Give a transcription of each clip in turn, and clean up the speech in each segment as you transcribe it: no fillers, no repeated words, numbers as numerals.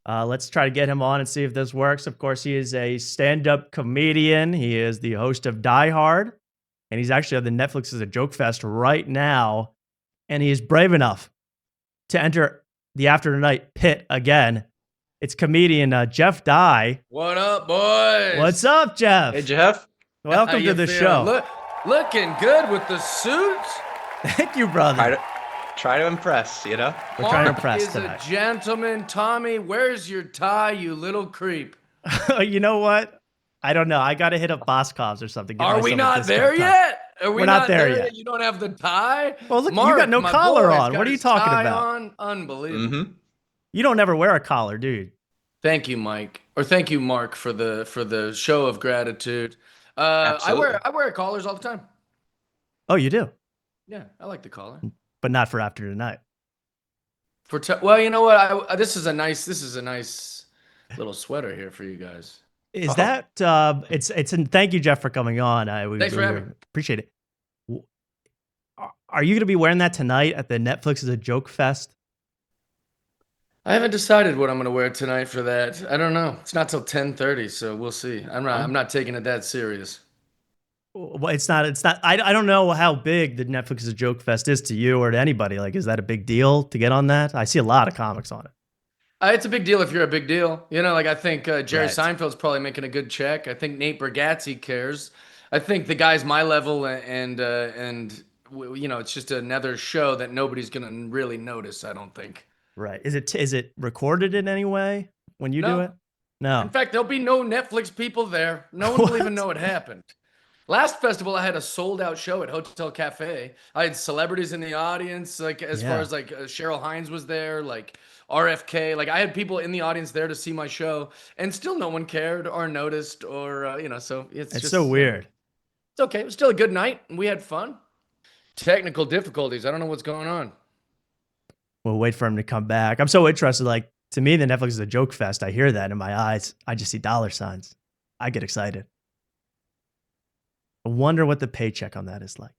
Let's try to get him on and see if this works. Of course, he is a stand-up comedian. He is the host of Die Hard, and he's actually on the Netflix as a Joke Fest right now. And he is brave enough to enter the After Tonight pit again. It's comedian Jeff Dye. What up, boys? What's up, Jeff? Hey, Jeff. Welcome to the show. Looking good with the suit. Thank you, brother. Try to impress, you know? We're trying to impress is tonight. A gentleman. Tommy, where's your tie, you little creep? You know what? I don't know. I got to hit up Boscov's or something. Are we not there yet? We're not there yet. You don't have the tie? Well, look, you got no collar on. What are you talking about? On. Unbelievable. Mm-hmm. You don't ever wear a collar, dude. Thank you, Mike. Or thank you, Mark, for the show of gratitude. I wear collars all the time. Oh, you do? Yeah, I like the collar. But not for After Tonight. Well, you know what? This is a nice little sweater here for you guys. Is that it's and thank you, Jeff, for coming on. Thanks for having me. Appreciate it. Are you going to be wearing that tonight at the Netflix as a Joke Fest? I haven't decided what I'm going to wear tonight for that. I don't know. It's not till 10:30, so we'll see. I'm not taking it that serious. Well, it's not. I don't know how big the Netflix as a Joke Fest is to you or to anybody. Like, is that a big deal to get on that? I see a lot of comics on it. It's a big deal if you're a big deal. You know, like I think Jerry Seinfeld's probably making a good check. I think Nate Bargatze cares. I think the guys my level and you know, it's just another show that nobody's going to really notice, I don't think. Right. Is it recorded in any way when you do it? No. In fact, there'll be no Netflix people there. No one will even know it happened. Last festival, I had a sold-out show at Hotel Cafe. I had celebrities in the audience, like as far as like Cheryl Hines was there, like RFK. Like I had people in the audience there to see my show, and still no one cared or noticed or you know. So it's just so weird. It's okay. It was still a good night, and we had fun. Technical difficulties. I don't know what's going on. We'll wait for him to come back. I'm so interested. Like, to me, the Netflix is a Joke Fest. I hear that in my eyes. I just see dollar signs. I get excited. I wonder what the paycheck on that is like.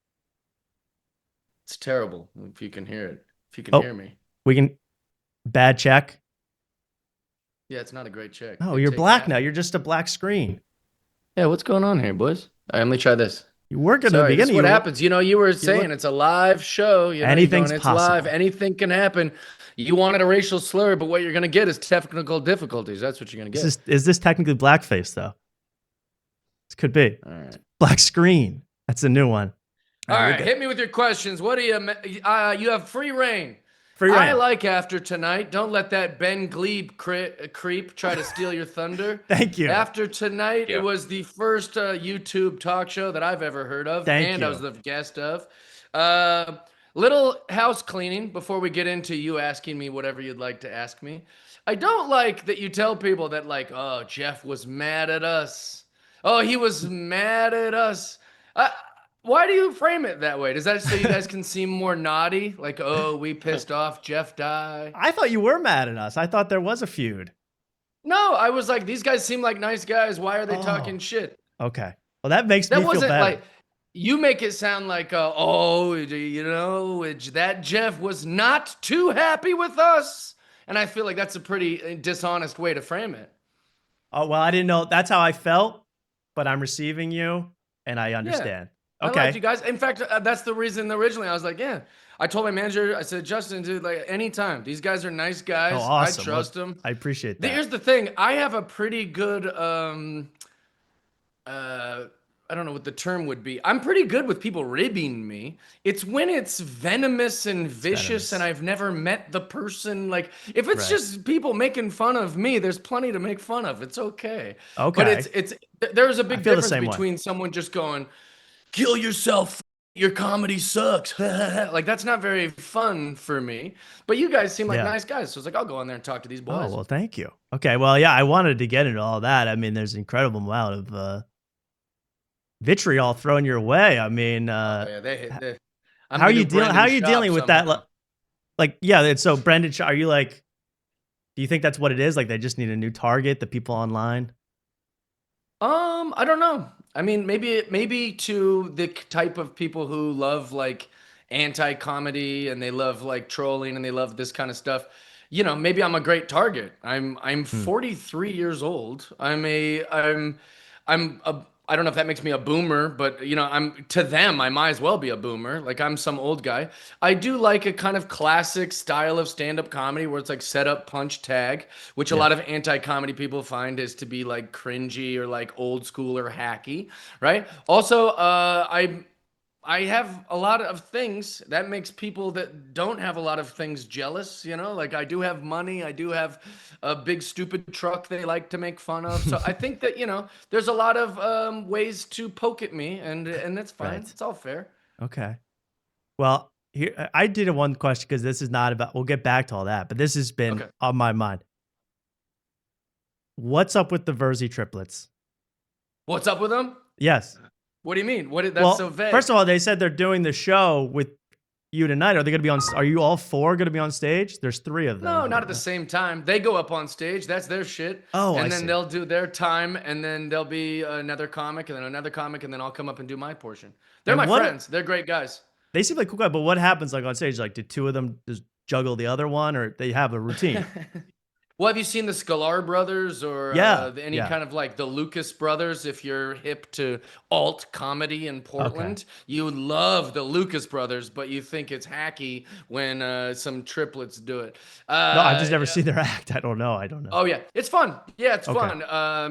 It's terrible if you can hear it. If you can hear me. We can. Bad check? Yeah, it's not a great check. Oh, you're black now. You're just a black screen. Yeah, what's going on here, boys? All right, let me try this. You were going to begin. This is what happens. You know, you were saying it's a live show. You know, anything's possible. Live. Anything can happen. You wanted a racial slur, but what you're going to get is technical difficulties. That's what you're going to get. Is this technically blackface, though? This could be. All right. Black screen. That's a new one. All right, hit me with your questions. What do you have free reign. Free reign. I like After Tonight. Don't let that Ben Glebe creep try to steal your thunder. Thank you. After Tonight, it was the first YouTube talk show that I've ever heard of. I was the guest of. Little house cleaning before we get into you asking me whatever you'd like to ask me. I don't like that you tell people that like, oh, Jeff was mad at us. Oh, he was mad at us. Why do you frame it that way? Does that so you guys can seem more naughty? Like, oh, we pissed off Jeff Dye. I thought you were mad at us. I thought there was a feud. No, I was like, these guys seem like nice guys. Why are they talking shit? Okay. Well, that makes me feel better. Like, you make it sound like, oh, you know, that Jeff was not too happy with us. And I feel like that's a pretty dishonest way to frame it. Oh, well, I didn't know. That's how I felt, but I'm receiving you, and I understand. Okay. I liked you guys. In fact, that's the reason originally I was like, yeah. I told my manager, I said, Justin, dude, like anytime. These guys are nice guys. Oh, awesome. I trust them. I appreciate that. Here's the thing. I have a pretty good, I don't know what the term would be. I'm pretty good with people ribbing me. It's when it's venomous and vicious and I've never met the person. Like, if it's just people making fun of me, there's plenty to make fun of. It's okay. Okay. But there's a big difference between someone just going, kill yourself. Your comedy sucks. Like, that's not very fun for me. But you guys seem like nice guys. So I was like, I'll go in there and talk to these boys. Oh, well, thank you. Okay. Well, yeah, I wanted to get into all that. I mean, there's an incredible amount of vitriol thrown your way. I mean, how are you dealing with that? Like, yeah. So Brendan, are you like, do you think that's what it is? Like, they just need a new target, the people online? I don't know. I mean, maybe to the type of people who love like anti-comedy and they love like trolling and they love this kind of stuff. maybe I'm a great target. I'm 43 years old. I don't know if that makes me a boomer, but to them, I might as well be a boomer. Like I'm some old guy. I do like a kind of classic style of stand-up comedy where it's like set up, punch, tag, which a lot of anti-comedy people find is to be like cringy or like old school or hacky, right? Also, I have a lot of things that makes people that don't have a lot of things jealous, like I do have money. I do have a big stupid truck they like to make fun of. So I think that, there's a lot of ways to poke at me and that's fine. Right. It's all fair. Okay. Well, here I did a one question because this is not about, we'll get back to all that, but this has been on my mind. What's up with the Verzi triplets? What's up with them? Yes. What do you mean? That's so vague. First of all, they said they're doing the show with you tonight. Are they going to be on? Are you all four going to be on stage? There's three of them. No, not at the same time. They go up on stage. That's their shit. Oh, and then they'll do their time, and then there'll be another comic, and then another comic, and then I'll come up and do my portion. They're my friends. They're great guys. They seem like cool guys, but what happens like on stage? Like, did two of them just juggle the other one, or they have a routine? Well, have you seen the Sklar brothers or any kind of like the Lucas brothers? If you're hip to alt comedy in Portland, you love the Lucas brothers, but you think it's hacky when some triplets do it. No, I've just never seen their act. I don't know. Oh yeah, it's fun. Yeah, it's fun.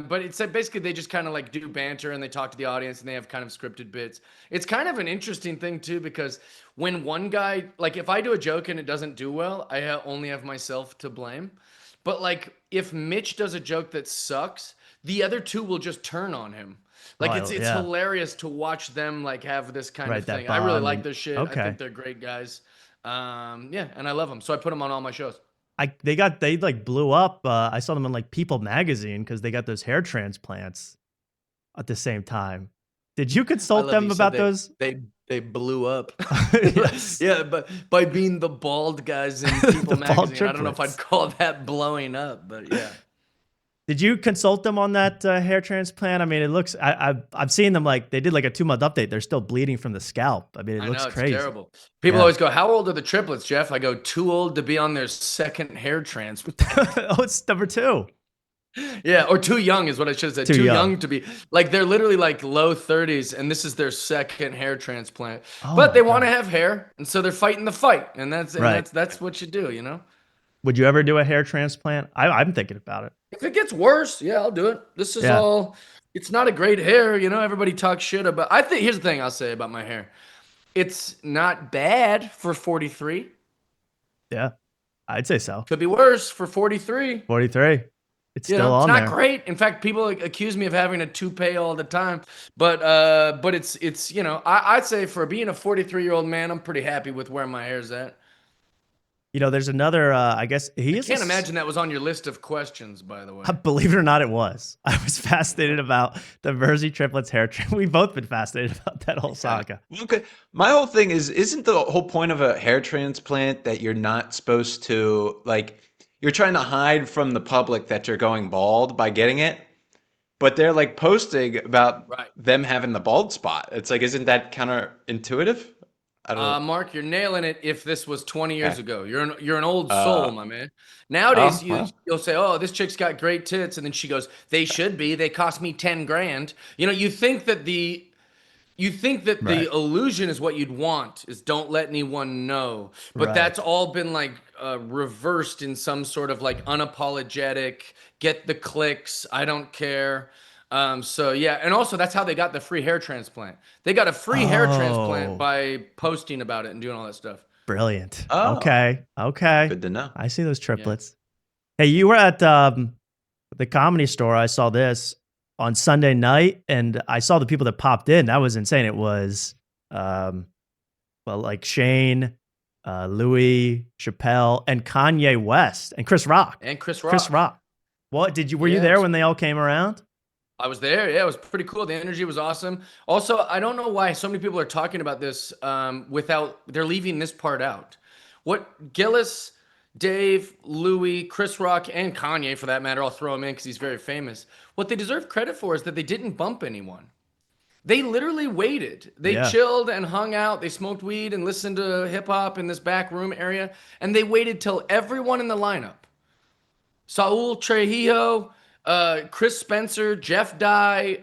But it's basically they just kind of like do banter and they talk to the audience and they have kind of scripted bits. It's kind of an interesting thing too because when one guy, like if I do a joke and it doesn't do well, I only have myself to blame. But like if Mitch does a joke that sucks, the other two will just turn on him. Like it's hilarious to watch them like have this kind of thing. I really like their shit. I think they're great guys. And I love them. So I put them on all my shows. They like blew up. I saw them in like People magazine because they got those hair transplants at the same time. Did you consult them about those? They blew up. Yes. Yeah, but by being the bald guys in People magazine, I don't know if I'd call that blowing up, but yeah. Did you consult them on that hair transplant? I mean, it looks. I've seen them like they did like a 2-month update. They're still bleeding from the scalp. I mean, it looks crazy. It's terrible. People always go, "How old are the triplets, Jeff?" I go, "Too old to be on their second hair transplant." Oh, it's number 2. Yeah, or too young is what I should have said. Too young to be like they're literally like low 30s, and this is their second hair transplant. But they want to have hair, and so they're fighting the fight, and that's what you do, Would you ever do a hair transplant? I'm thinking about it. If it gets worse, yeah, I'll do it. This is all. It's not a great hair, Everybody talks shit about. I think here's the thing I'll say about my hair. It's not bad for 43. Yeah, I'd say so. Could be worse for 43. 43. It's still on there. It's not great. In fact, people accuse me of having a toupee all the time. But it's I'd say for being a 43-year-old man, I'm pretty happy with where my hair's at. There's another, I guess I can't imagine that was on your list of questions, by the way. Believe it or not, it was. I was fascinated about the Verzi triplets hair transplant. We've both been fascinated about that whole saga. Okay. My whole thing isn't the whole point of a hair transplant that you're not supposed to, like, you're trying to hide from the public that you're going bald by getting it, but they're like posting about them having the bald spot. It's like, isn't that counterintuitive? I don't know. Mark, you're nailing it. If this was 20 years ago, you're an old soul, my man. Nowadays, you'll say, "Oh, this chick's got great tits," and then she goes, "They should be. They cost me 10 grand." You think that the illusion is what you'd want is don't let anyone know, but that's all been like reversed in some sort of like unapologetic, get the clicks, I don't care. So yeah, and also that's how they got the free hair transplant. They got a free hair transplant by posting about it and doing all that stuff. Brilliant. Okay. Good to know. I see those triplets. Yeah. Hey, you were at the Comedy Store. I saw this on Sunday night, and I saw the people that popped in. That was insane. It was like Shane, Louis, Chappelle, and Kanye West, and Chris Rock. Chris Rock. What were you there when they all came around? I was there. Yeah, it was pretty cool. The energy was awesome. Also, I don't know why so many people are talking about this they're leaving this part out. What Gillis, Dave, Louis, Chris Rock, and Kanye, for that matter, I'll throw him in because he's very famous. What they deserve credit for is that they didn't bump anyone. They literally waited. They chilled and hung out. They smoked weed and listened to hip hop in this back room area. And they waited till everyone in the lineup, Saul Trujillo, Chris Spencer, Jeff Dye,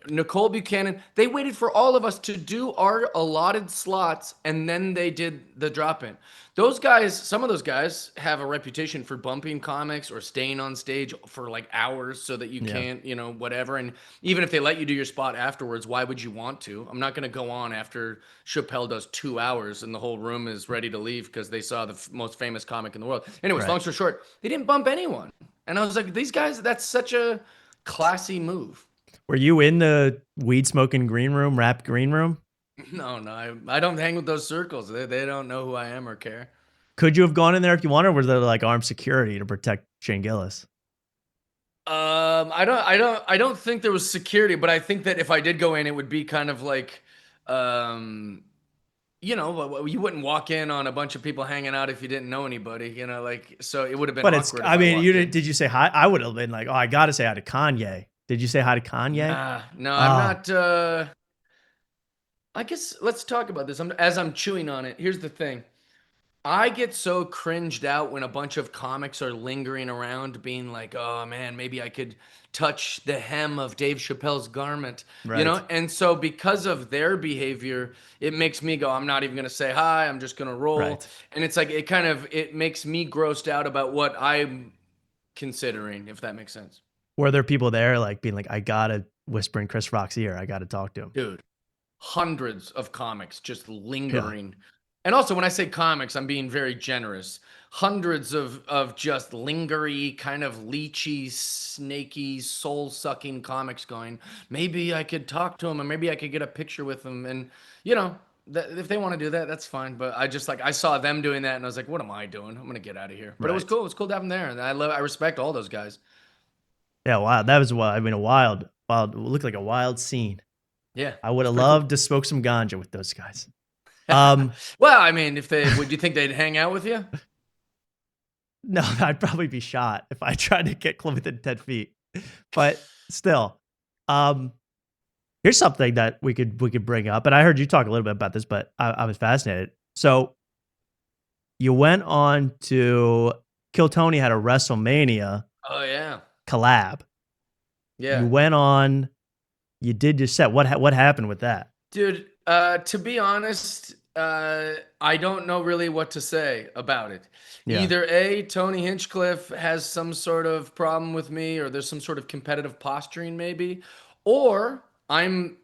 Nicole Buchanan. They waited for all of us to do our allotted slots, and then they did the drop-in. Those guys, some of those guys have a reputation for bumping comics or staying on stage for like hours so that you can't, you know, whatever. And even if they let you do your spot afterwards, why would you want to? I'm not going to go on after Chappelle does 2 hours and the whole room is ready to leave because they saw the most famous comic in the world. Anyways, long story short, they didn't bump anyone. And I was like, these guys, that's such a classy move. Were you in the weed smoking green room, rap green room? No, I don't hang with those circles. They don't know who I am or care. Could you have gone in there if you wanted, or was there like armed security to protect Shane Gillis? I don't think there was security, but I think that if I did go in, it would be kind of like, you know, you wouldn't walk in on a bunch of people hanging out if you didn't know anybody, you know, like, so it would have been but awkward. I mean, did you say hi? I would have been like, oh, I got to say hi to Kanye. Did you say hi to Kanye? No, I'm not. I guess let's talk about this. As I'm chewing on it, here's the thing. I get so cringed out when a bunch of comics are lingering around being like, oh man, maybe I could touch the hem of Dave Chappelle's garment, you know? And so because of their behavior, it makes me go, I'm not even going to say hi. I'm just going to roll. And it's like, it makes me grossed out about what I'm considering, if that makes sense. Were there people there like being like, I got to whisper in Chris Rock's ear. I got to talk to him. Dude, hundreds of comics just lingering. And also, when I say comics, I'm being very generous. Hundreds of just lingery, kind of leechy, snaky, soul-sucking comics going, maybe I could talk to him, and maybe I could get a picture with him. And, you know, if they want to do that, that's fine. But I just, like, I saw them doing that, and I was like, what am I doing? I'm going to get out of here. But it was cool. It was cool to have them there. And I respect all those guys. Yeah, wow. That was wild. I mean, it looked like a wild scene. Yeah. I would have loved to smoke some ganja with those guys. Well, I mean, would you think they'd hang out with you? No, I'd probably be shot if I tried to get within 10 feet. But still, here's something that we could bring up. And I heard you talk a little bit about this, but I was fascinated. So you went on to Kill Tony had a WrestleMania. Oh yeah. Collab. Yeah. You went on. You did your set. What happened with that, dude? To be honest, I don't know really what to say about it. Yeah. Either A, Tony Hinchcliffe has some sort of problem with me, or there's some sort of competitive posturing maybe, or I'm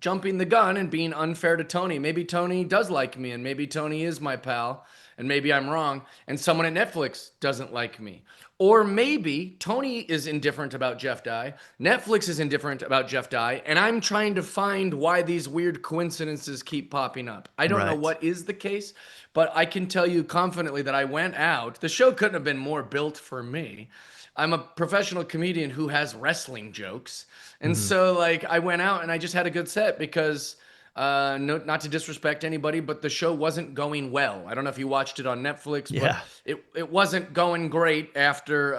jumping the gun and being unfair to Tony. Maybe Tony does like me, and maybe Tony is my pal, and maybe I'm wrong, and someone at Netflix doesn't like me. Or maybe Tony is indifferent about Jeff Dye, Netflix is indifferent about Jeff Dye, and I'm trying to find why these weird coincidences keep popping up. I don't know what is the case, but I can tell you confidently that I went out. The show couldn't have been more built for me. I'm a professional comedian who has wrestling jokes. And so like I went out and I just had a good set because not to disrespect anybody, but the show wasn't going well. I don't know if you watched it on Netflix, but it wasn't going great after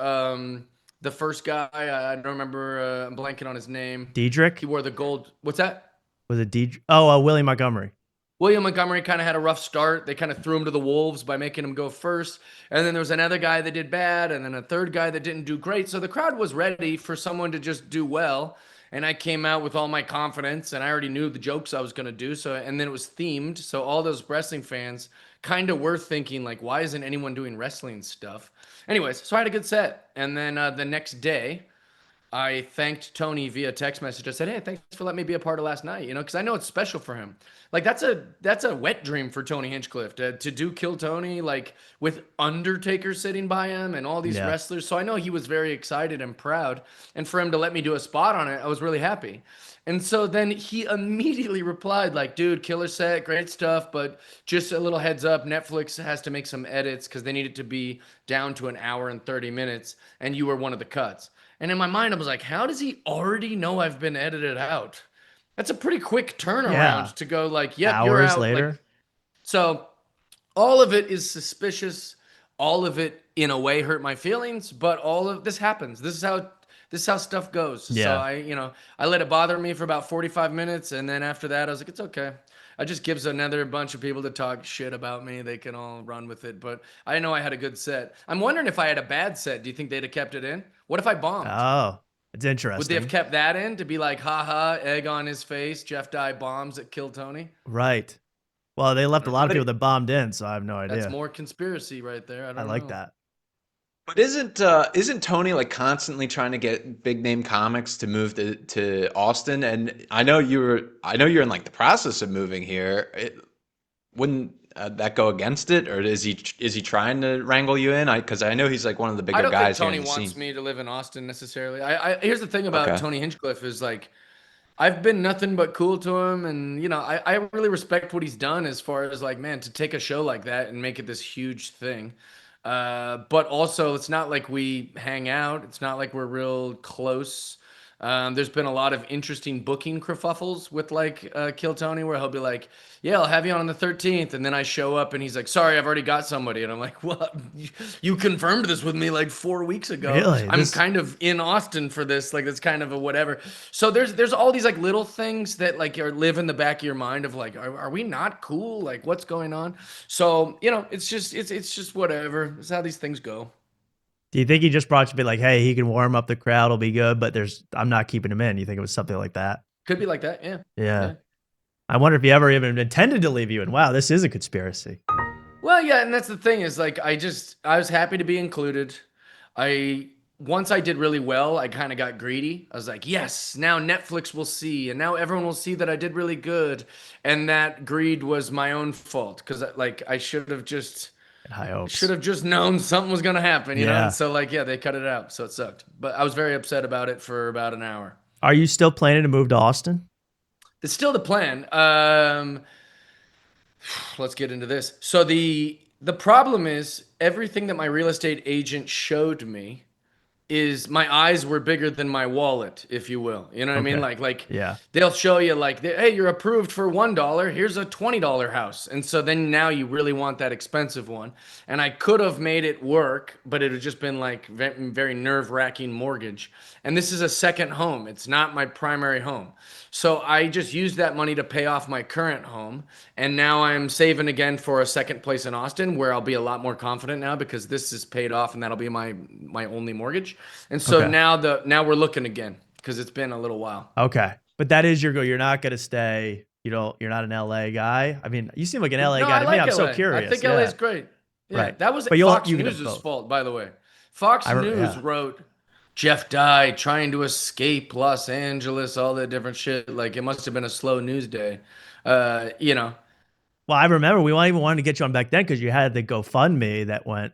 the first guy. I don't remember. I'm blanking on his name. Diedrich? He wore the gold. What's that? Was it Diedrich? Oh, William Montgomery. William Montgomery kind of had a rough start. They kind of threw him to the wolves by making him go first. And then there was another guy that did bad, and then a third guy that didn't do great. So the crowd was ready for someone to just do well. And I came out with all my confidence, and I already knew the jokes I was going to do. So, and then it was themed. So all those wrestling fans kind of were thinking, like, why isn't anyone doing wrestling stuff? Anyways, so I had a good set. And then the next day, I thanked Tony via text message. I said, hey, thanks for letting me be a part of last night, you know, because I know it's special for him. Like, that's a wet dream for Tony Hinchcliffe to do Kill Tony, like, with Undertaker sitting by him and all these wrestlers. So I know he was very excited and proud. And for him to let me do a spot on it, I was really happy. And so then he immediately replied, like, dude, killer set, great stuff, but just a little heads up, Netflix has to make some edits because they need it to be down to 1 hour and 30 minutes, and you were one of the cuts. And in my mind, I was like, how does he already know I've been edited out? That's a pretty quick turnaround to go like, yep, hours you're out. Later. Like, so all of it is suspicious. all of it in a way hurt my feelings, but all of this happens. This is how stuff goes. So Yeah. I let it bother me for about 45 minutes, and then after that I was like, it's okay. It just gives another bunch of people to talk shit about me. They can all run with it. But I know I had a good set. I'm wondering if I had a bad set. Do you think they'd have kept it in? What if I bombed? Oh, it's Would they have interesting. kept that in to be like, haha, egg on his face, Jeff Dye bombs at Kill Tony? Right. Well, they left a lot of people that bombed in, so I have no That's idea. more conspiracy right there. I don't like know. that. But isn't Tony like constantly trying to get big name comics to move to Austin? And I know you're in like the process of moving here. Wouldn't that go against it, or is he trying to wrangle you in? Because I know he's like one of the I bigger don't think guys here in Tony the wants scene. me to live in Austin necessarily. Here's the thing about Okay. Tony Hinchcliffe is like I've been nothing but cool to him, and I really respect what he's done as far as like, man, to take a show like that and make it this huge thing. But also, it's not like we hang out. It's not like we're real close. There's been a lot of interesting booking kerfuffles with like Kill Tony, where he'll be like, "Yeah, I'll have you on the 13th," and then I show up and he's like, "Sorry, I've already got somebody," and I'm like, "What? You confirmed this with me like 4 weeks ago. Really? I'm kind of in Austin for this. Like, that's kind of a whatever." So there's all these like little things that like live in the back of your mind of like, are we not cool? Like, what's going on? So it's just whatever. It's how these things go. Do you think he just brought you to be like, hey, he can warm up the crowd, will be good, but I'm not keeping him in? You think it was something like that? Could be like that. Yeah. Yeah. I wonder if he ever even intended to leave you in. Wow, this is a conspiracy. Well, yeah, and that's the thing is like I was happy to be included. Once I did really well, I kind of got greedy. I was like, yes, now Netflix will see, and now everyone will see that I did really good. And that greed was my own fault because like I should have just known something was gonna happen, you know. And so like, yeah, they cut it out, so it sucked. But I was very upset about it for about an hour. Are you still planning to move to Austin? It's still the plan. Let's get into this. So the problem is everything that my real estate agent showed me is my eyes were bigger than my wallet, if you will. You know what I mean? Like yeah. They'll show you like, hey, you're approved for $1. Here's a $20 house. And so then now you really want that expensive one. And I could have made it work, but it had just been like very nerve-wracking mortgage. And this is a second home. It's not my primary home. So I just used that money to pay off my current home. And now I'm saving again for a second place in Austin where I'll be a lot more confident now because this is paid off and that'll be my only mortgage. And so now we're looking again because it's been a little while. Okay. But that is your goal. You're not going to stay. You're not an LA guy. I mean, you seem like an LA guy to me. I'm so curious. I think LA is great. Yeah, right. That was but Fox News' fault, by the way. Fox News wrote Jeff Dye trying to escape Los Angeles, all that different shit. Like it must have been a slow news day. Well, I remember we even wanted to get you on back then because you had the GoFundMe that went.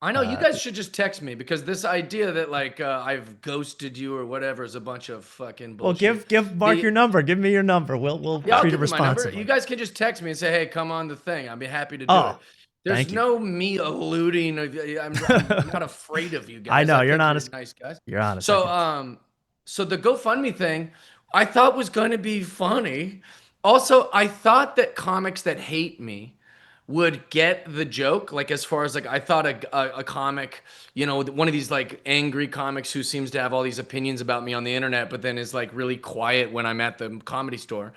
I know you guys should just text me because this idea that like I've ghosted you or whatever is a bunch of fucking bullshit. Well, give Mark your number. Give me your number. We'll treat it responsibly. You guys can just text me and say, "Hey, come on the thing." I'd be happy to do it. There's no me alluding. I'm not afraid of you guys. I know you're an honest, nice guys. You're honest. So the GoFundMe thing, I thought was going to be funny. Also, I thought that comics that hate me would get the joke. Like as far as like, I thought a comic, one of these like angry comics who seems to have all these opinions about me on the internet, but then is like really quiet when I'm at the comedy store.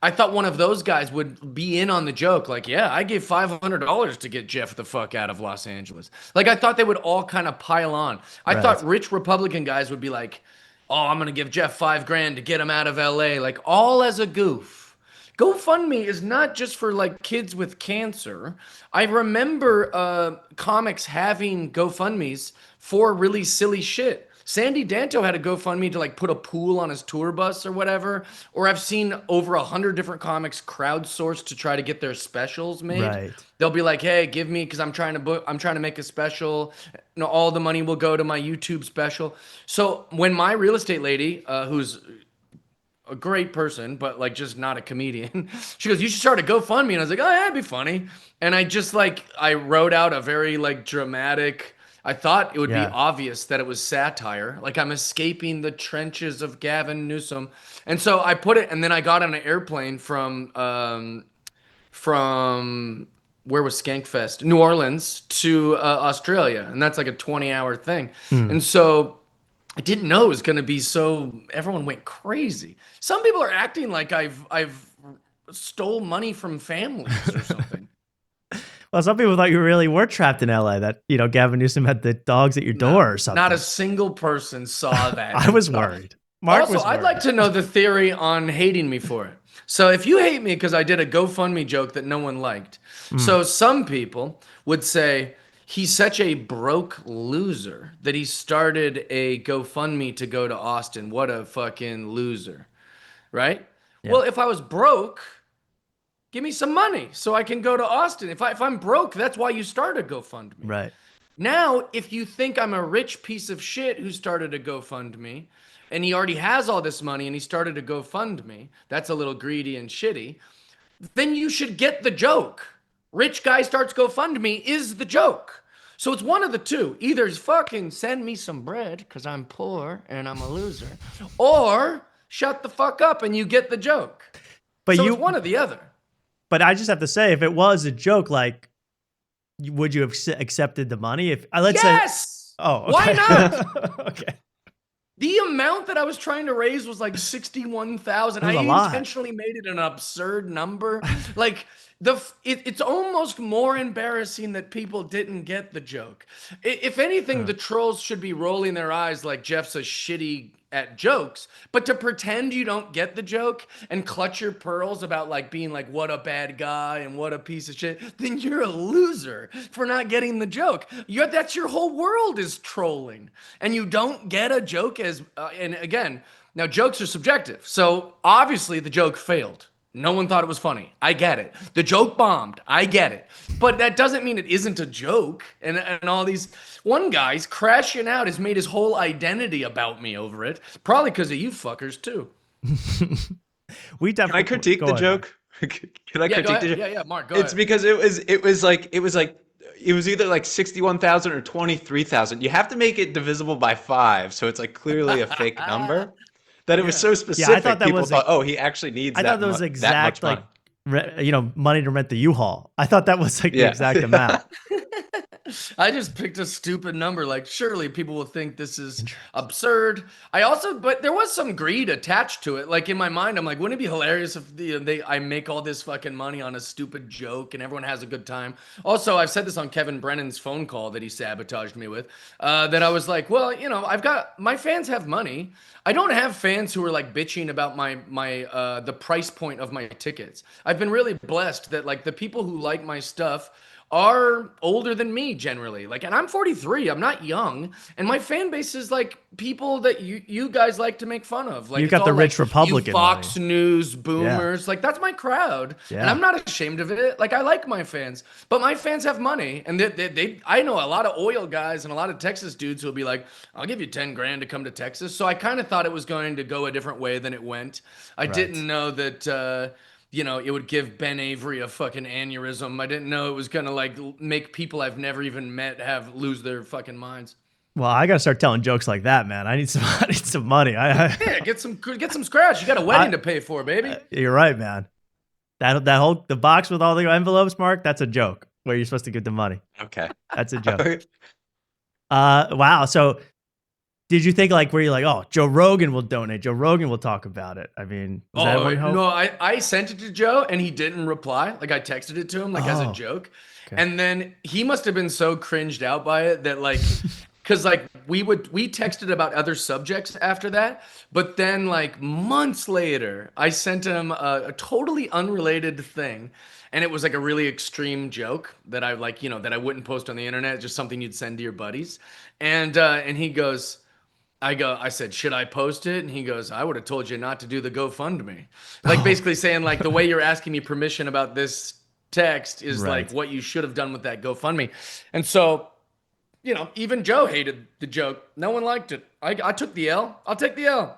I thought one of those guys would be in on the joke. Like, yeah, I gave $500 to get Jeff the fuck out of Los Angeles. Like, I thought they would all kind of pile on. I thought rich Republican guys would be like, oh, I'm going to give Jeff $5,000 to get him out of LA. Like, all as a goof. GoFundMe is not just for like kids with cancer. I remember comics having GoFundMes for really silly shit. Sandy Danto had a GoFundMe to like put a pool on his tour bus or whatever. Or I've seen over 100 different comics crowdsourced to try to get their specials made. Right. They'll be like, "Hey, give me because I'm trying to make a special. All the money will go to my YouTube special." So when my real estate lady, who's a great person, but like just not a comedian, she goes, "You should start a GoFundMe," and I was like, "Oh, yeah, that'd be funny." And I wrote out a very like dramatic. I thought it would be obvious that it was satire. Like I'm escaping the trenches of Gavin Newsom. And so I put it, and then I got on an airplane from where was Skankfest? New Orleans to Australia, and that's like a 20-hour thing. And so I didn't know it was going to be so. Everyone went crazy. Some people are acting like I've stole money from families or something. Well, some people thought you really were trapped in LA. That Gavin Newsom had the dogs at your door or something. Not a single person saw that. I was worried. Mark was worried. I'd like to know the theory on hating me for it. So if you hate me because I did a GoFundMe joke that no one liked, so some people would say he's such a broke loser that he started a GoFundMe to go to Austin. What a fucking loser, right? Yeah. Well, if I was broke, give me some money so I can go to Austin. If I'm broke, that's why you started GoFundMe. Right. Now, if you think I'm a rich piece of shit who started a GoFundMe, and he already has all this money and he started a GoFundMe, that's a little greedy and shitty, then you should get the joke. Rich guy starts GoFundMe is the joke. So it's one of the two. Either fucking send me some bread because I'm poor and I'm a loser, or shut the fuck up and you get the joke. But so it's one or the other. But I just have to say, if it was a joke, like, would you have accepted the money? If let's say, oh, okay. Why not? Okay. The amount that I was trying to raise was like 61,000. I intentionally made it an absurd number. Like it's almost more embarrassing that people didn't get the joke. If anything, the trolls should be rolling their eyes like Jeff's a shitty at jokes, but to pretend you don't get the joke and clutch your pearls about like being like, what a bad guy and what a piece of shit, then you're a loser for not getting the joke. That's your whole world is trolling, and you don't get a joke and again, now jokes are subjective. So obviously the joke failed. No one thought it was funny. I get it. The joke bombed. I get it. But that doesn't mean it isn't a joke. And all these, one guy's crashing out has made his whole identity about me over it. Probably because of you fuckers too. Can I critique the joke? Can I critique the joke? Yeah, Mark, go It's ahead. because it was either like 61,000 or 23,000. You have to make it divisible by 5, so it's like clearly a fake number. That it was so specific. I thought people thought, oh, he actually needs that. I thought that was exact, like, money to rent the U-Haul. I thought that was like the exact amount. I just picked a stupid number. Like, surely people will think this is absurd. But there was some greed attached to it. Like in my mind, I'm like, wouldn't it be hilarious if I make all this fucking money on a stupid joke and everyone has a good time? Also, I've said this on Kevin Brennan's phone call that he sabotaged me with, that I was like, well, my fans have money. I don't have fans who are like bitching about the price point of my tickets. I've been really blessed that like the people who like my stuff are older than me generally. Like, and I'm 43. I'm not young. And my fan base is like people that you guys like to make fun of. Like, you got the rich Republican Fox money. News boomers. Yeah. Like, that's my crowd. Yeah. And I'm not ashamed of it. Like, I like my fans, but my fans have money. And I know a lot of oil guys and a lot of Texas dudes who'll be like, I'll give you 10 grand to come to Texas. So I kind of thought it was going to go a different way than it went. I didn't know that, it would give Ben Avery a fucking aneurysm. I didn't know it was gonna like make people I've never even met lose their fucking minds. Well, I gotta start telling jokes like that, man. I need some money. Yeah, get some scratch. You got a wedding to pay for, baby. You're right, man. The box with all the envelopes, Mark. That's a joke. Where you're supposed to get the money. Okay, that's a joke. Wow. So, did you think like, were you like, oh, Joe Rogan will donate? Joe Rogan will talk about it. I mean, no, I sent it to Joe and he didn't reply. Like I texted it to him like as a joke. Okay. And then he must have been so cringed out by it that like, cause like we texted about other subjects after that. But then like months later, I sent him a totally unrelated thing. And it was like a really extreme joke that I like, that I wouldn't post on the internet, just something you'd send to your buddies. And he goes, I said, should I post it? And he goes, I would have told you not to do the GoFundMe. Like basically saying like the way you're asking me permission about this text is like what you should have done with that GoFundMe. And so, even Joe hated the joke. No one liked it. I took the L. I'll take the L.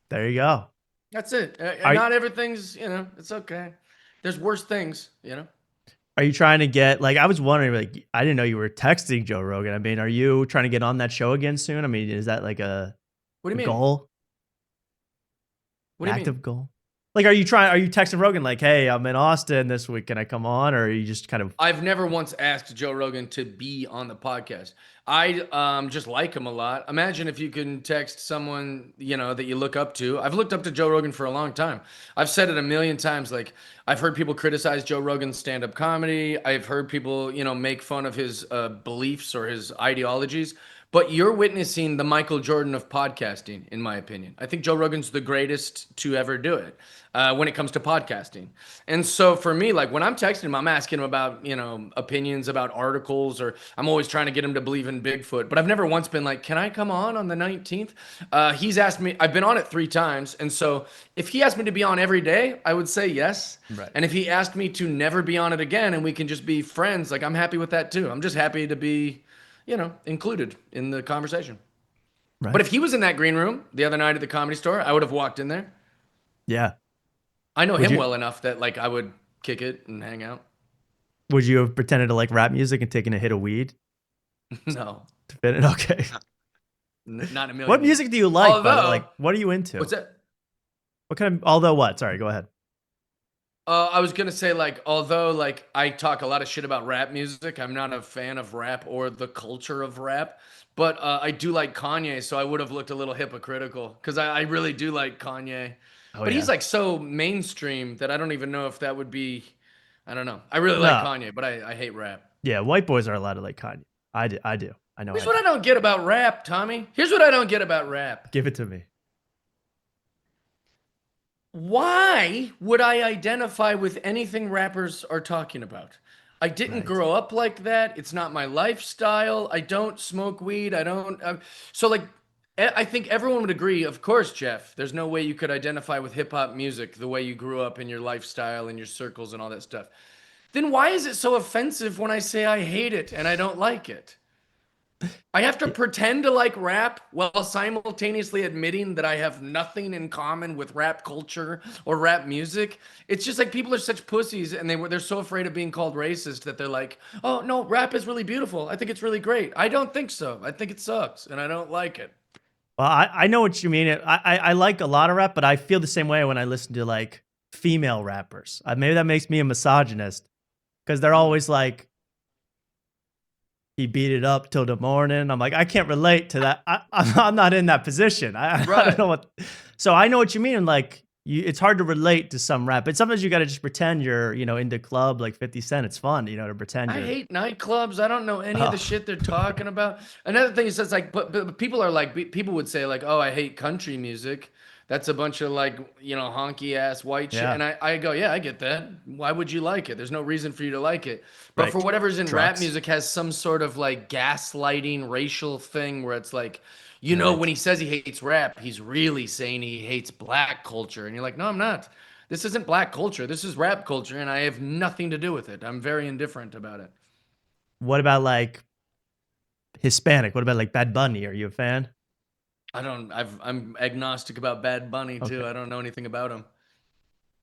There you go. That's it. Not everything's, it's okay. There's worse things, Are you trying to get, like, I was wondering, like, I didn't know you were texting Joe Rogan. I mean, are you trying to get on that show again soon? I mean, is that like a what do you mean? Goal? What do you active mean? Goal? Like, are you texting Rogan like, hey, I'm in Austin this week, can I come on? Or are you just kind of... I've never once asked Joe Rogan to be on the podcast. I just like him a lot. Imagine if you can text someone, that you look up to. I've looked up to Joe Rogan for a long time. I've said it a million times. Like, I've heard people criticize Joe Rogan's stand-up comedy. I've heard people, make fun of his beliefs or his ideologies. But you're witnessing the Michael Jordan of podcasting, in my opinion. I think Joe Rogan's the greatest to ever do it when it comes to podcasting. And so for me, like when I'm texting him, I'm asking him about, opinions about articles, or I'm always trying to get him to believe in Bigfoot. But I've never once been like, can I come on the 19th? He's asked me, I've been on it 3 times. And so if he asked me to be on every day, I would say yes. Right. And if he asked me to never be on it again and we can just be friends, like I'm happy with that too. I'm just happy to be included in the conversation. Right. But if he was in that green room the other night at the Comedy Store, I would have walked in there. Yeah. I know him well enough that like I would kick it and hang out. Would you have pretended to like rap music and taken a hit of weed? No. To fit it? Okay. Not a million. What music do you like? Like, what are you into? What's that? What kind of, although what? Sorry, go ahead. I was going to say, like, although, like, I talk a lot of shit about rap music, I'm not a fan of rap or the culture of rap, but I do like Kanye, so I would have looked a little hypocritical, because I really do like Kanye. But he's, like, so mainstream that I don't even know if that would be, I don't know. I really like Kanye, but I hate rap. Yeah, white boys are allowed to like Kanye. I do. I know. Here's what I don't get about rap, Tommy. Here's what I don't get about rap. Give it to me. Why would I identify with anything rappers are talking about? I didn't grow up like that. It's not my lifestyle. I don't smoke weed. I don't. So, like, I think everyone would agree, of course, Jeff, there's no way you could identify with hip hop music the way you grew up in your lifestyle and your circles and all that stuff. Then why is it so offensive when I say I hate it and I don't like it? I have to pretend to like rap while simultaneously admitting that I have nothing in common with rap culture or rap music. It's just like people are such pussies, and they're so afraid of being called racist that they're like, oh, no, rap is really beautiful. I think it's really great. I don't think so. I think it sucks, and I don't like it. Well, I know what you mean. I like a lot of rap, but I feel the same way when I listen to like female rappers. Maybe that makes me a misogynist, because they're always like, he beat it up till the morning. I'm like, I can't relate to that. I'm not in that position. I don't know what. So I know what you mean. Like, it's hard to relate to some rap, but sometimes you got to just pretend you're, into club like 50 Cent. It's fun, to pretend. I hate nightclubs. I don't know any of the shit they're talking about. Another thing is, it's like, but people are like, people would say like, oh, I hate country music. That's a bunch of like, honky ass white shit. And I go, yeah, I get that. Why would you like it? There's no reason for you to like it. But for whatever reason, rap music has some sort of like gaslighting racial thing where it's like, when he says he hates rap, he's really saying he hates black culture. And you're like, no, I'm not. This isn't black culture. This is rap culture, and I have nothing to do with it. I'm very indifferent about it. What about like Hispanic? What about like Bad Bunny? Are you a fan? I'm agnostic about Bad Bunny too. Okay. I don't know anything about him.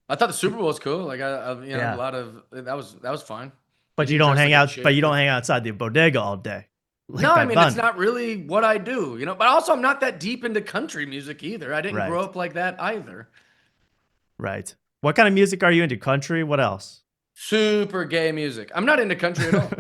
I thought the Super Bowl was cool. Like a lot of that was fine. But you don't hang out. But you don't hang outside the bodega all day. Like no, Bad Bunny. It's not really what I do. But also I'm not that deep into country music either. I didn't grow up like that either. Right. What kind of music are you into? Country? What else? Super gay music. I'm not into country at all.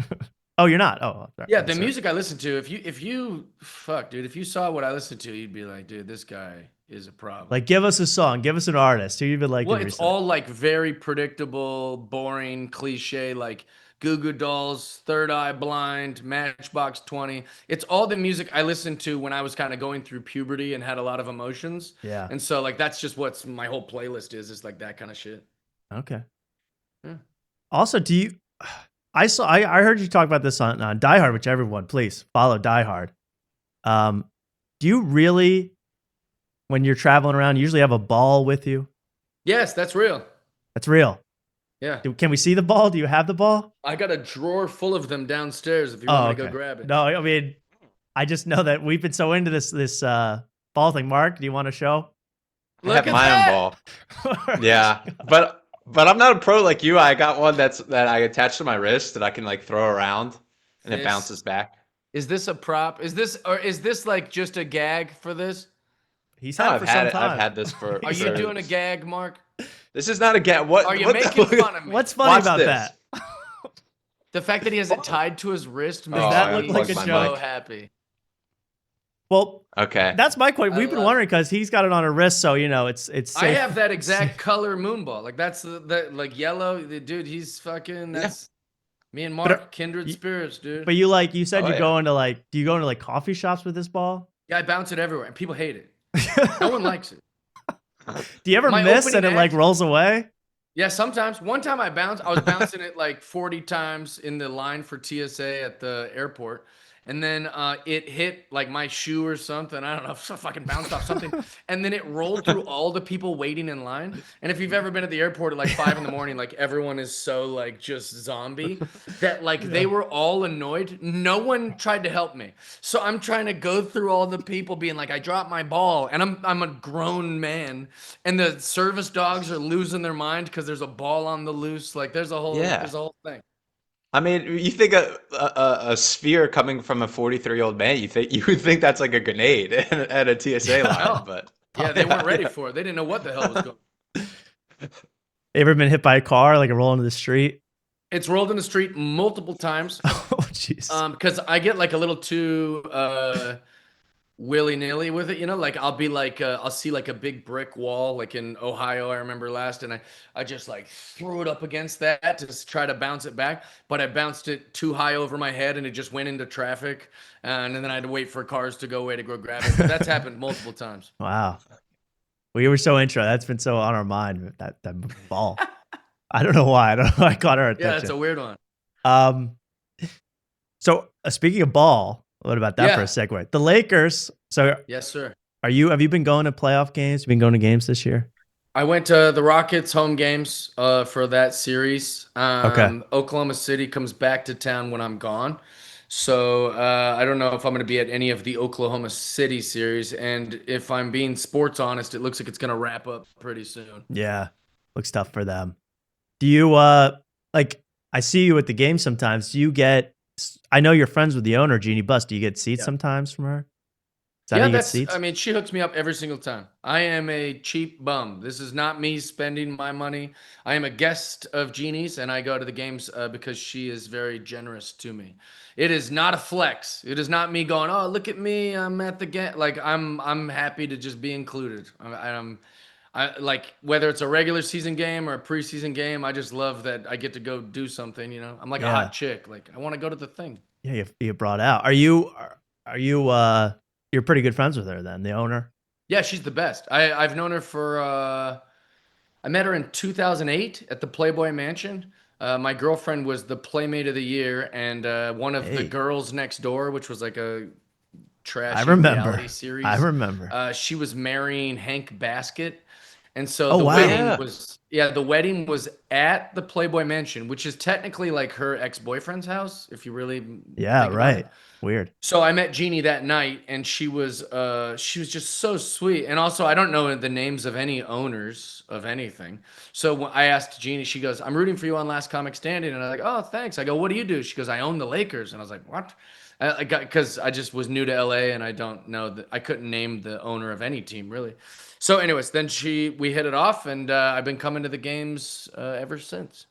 Oh, you're not? Oh, yeah. The music I listen to, if you saw what I listen to, you'd be like, dude, this guy is a problem. Like, give us a song, give us an artist who you've been like. Well, it's all like very predictable, boring, cliche, like Goo Goo Dolls, Third Eye Blind, Matchbox 20. It's all the music I listened to when I was kind of going through puberty and had a lot of emotions. Yeah. And so like that's just what's my whole playlist is like that kind of shit. Okay. Yeah. Also, I heard you talk about this on Die Hard, which everyone, please follow Die Hard. Do you really, when you're traveling around, usually have a ball with you? Yes, that's real. That's real. Yeah. Can we see the ball? Do you have the ball? I got a drawer full of them downstairs if you want to go grab it. No, I mean, I just know that we've been so into this ball thing. Mark, do you want to show? I have my own ball. Yeah, but I'm not a pro like you. I got one that I attach to my wrist that I can like throw around and it bounces back. Is this a prop? Is this like just a gag for this? He's had it for some time. I've had this for. Are you doing a gag, Mark? This is not a get. What are you what making fun of me? What's funny about that? The fact that he has it tied to his wrist makes that look me like a so joke? happy. Well, okay. That's my question. We've been wondering because he's got it on a wrist, so it's safe. I have that exact color moonball. Like that's the like yellow. The dude, he's fucking. That's me and Mark, kindred spirits, dude. But you said you go into do you go into like coffee shops with this ball? Yeah, I bounce it everywhere, and people hate it. No one likes it. Do you ever miss and it like rolls away? Yeah, sometimes. One time I was bouncing it like 40 times in the line for TSA at the airport. And then it hit like my shoe or something. I don't know. So fucking bounced off something. And then it rolled through all the people waiting in line. And if you've ever been at the airport at like 5 in the morning, like everyone is so like just zombie that like they were all annoyed. No one tried to help me. So I'm trying to go through all the people being like, I dropped my ball. And I'm a grown man. And the service dogs are losing their mind because there's a ball on the loose. Like there's a whole thing. I mean, you think a sphere coming from a 43-year-old man, you would think that's like a grenade at a TSA line, but they weren't ready for it. They didn't know what the hell was going on. Ever been hit by a car, like a roll into the street? It's rolled in the street multiple times. Oh, jeez. Because I get like a little too willy-nilly with it, like I'll be like I'll see like a big brick wall like in Ohio I remember last, and I just like threw it up against that to try to bounce it back, but I bounced it too high over my head and it just went into traffic, and then I had to wait for cars to go away to go grab it. But that's happened multiple times. Wow. We were so intro. That's been so on our mind, that ball. I don't know why. I don't know. I caught our attention. Yeah, it's a weird one. So speaking of ball, what about that for a segue? The Lakers. So yes, sir. Have you been going to playoff games? You been going to games this year? I went to the Rockets home games for that series. Oklahoma City comes back to town when I'm gone. So I don't know if I'm going to be at any of the Oklahoma City series. And if I'm being sports honest, it looks like it's going to wrap up pretty soon. Yeah. Looks tough for them. Do you, like, I see you at the game sometimes. Do you get, I know you're friends with the owner, Jeannie Buss. Do you get seats sometimes from her? I mean, she hooks me up every single time. I am a cheap bum. This is not me spending my money. I am a guest of Jeannie's, and I go to the games because she is very generous to me. It is not a flex. It is not me going, oh, look at me, I'm at the game. Like I'm happy to just be included. I like whether it's a regular season game or a preseason game. I just love that I get to go do something. I'm like a hot chick. Like I want to go to the thing. Yeah, you brought out. Are you? You're pretty good friends with her then, the owner? Yeah, she's the best. I've known her for. I met her in 2008 at the Playboy Mansion. My girlfriend was the Playmate of the Year, and one of the girls next door, which was like a trashy reality series. I remember. She was marrying Hank Baskett. And so the wedding was at the Playboy Mansion, which is technically like her ex-boyfriend's house, if you really think about it. Weird. So I met Jeannie that night, and she was just so sweet. And also, I don't know the names of any owners of anything. So when I asked Jeannie, she goes, "I'm rooting for you on Last Comic Standing." And I'm like, "Oh, thanks." I go, "What do you do?" She goes, "I own the Lakers." And I was like, "What?" Because I just was new to LA, and I don't know I couldn't name the owner of any team really. So anyways, then we hit it off, and I've been coming to the games ever since.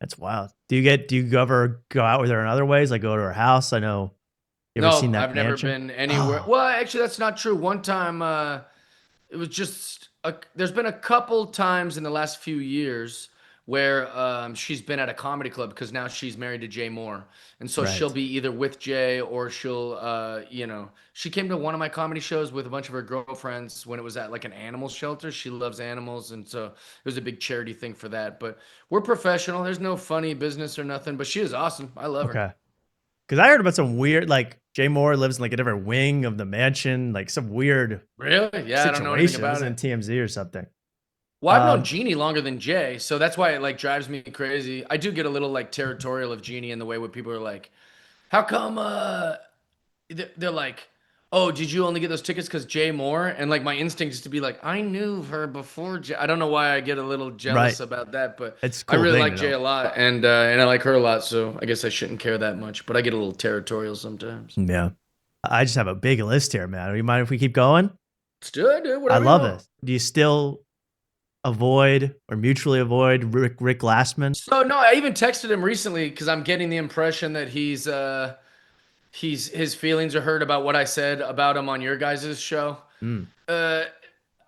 That's wild. Do you ever go out with her in other ways, like go to her house? I know. You ever seen that I've never been anywhere. Well, actually, that's not true. One time, it was just there's been a couple times in the last few years where she's been at a comedy club because now she's married to Jay Moore. And so she'll be either with Jay or she'll, she came to one of my comedy shows with a bunch of her girlfriends when it was at like an animal shelter. She loves animals. And so it was a big charity thing for that. But we're professional. There's no funny business or nothing, but she is awesome. I love her. Because I heard about some weird, like Jay Moore lives in like a different wing of the mansion, like some weird situations I don't know anything about in TMZ or something. Well, I've known Jeannie longer than Jay, so that's why it like drives me crazy. I do get a little like territorial of Jeannie in the way where people are like, "How come?" They're like, "Oh, did you only get those tickets because Jay Moore?" And like my instinct is to be like, "I knew her before Jay." I don't know why I get a little jealous about that, but it's cool I really like Jay a lot, and I like her a lot, so I guess I shouldn't care that much. But I get a little territorial sometimes. Yeah, I just have a big list here, man. Do you mind if we keep going? Let's do it, dude. I love it. Do you still? avoid or mutually avoid Rick Glassman? So no, I even texted him recently because I'm getting the impression that his feelings are hurt about what I said about him on your guys' show.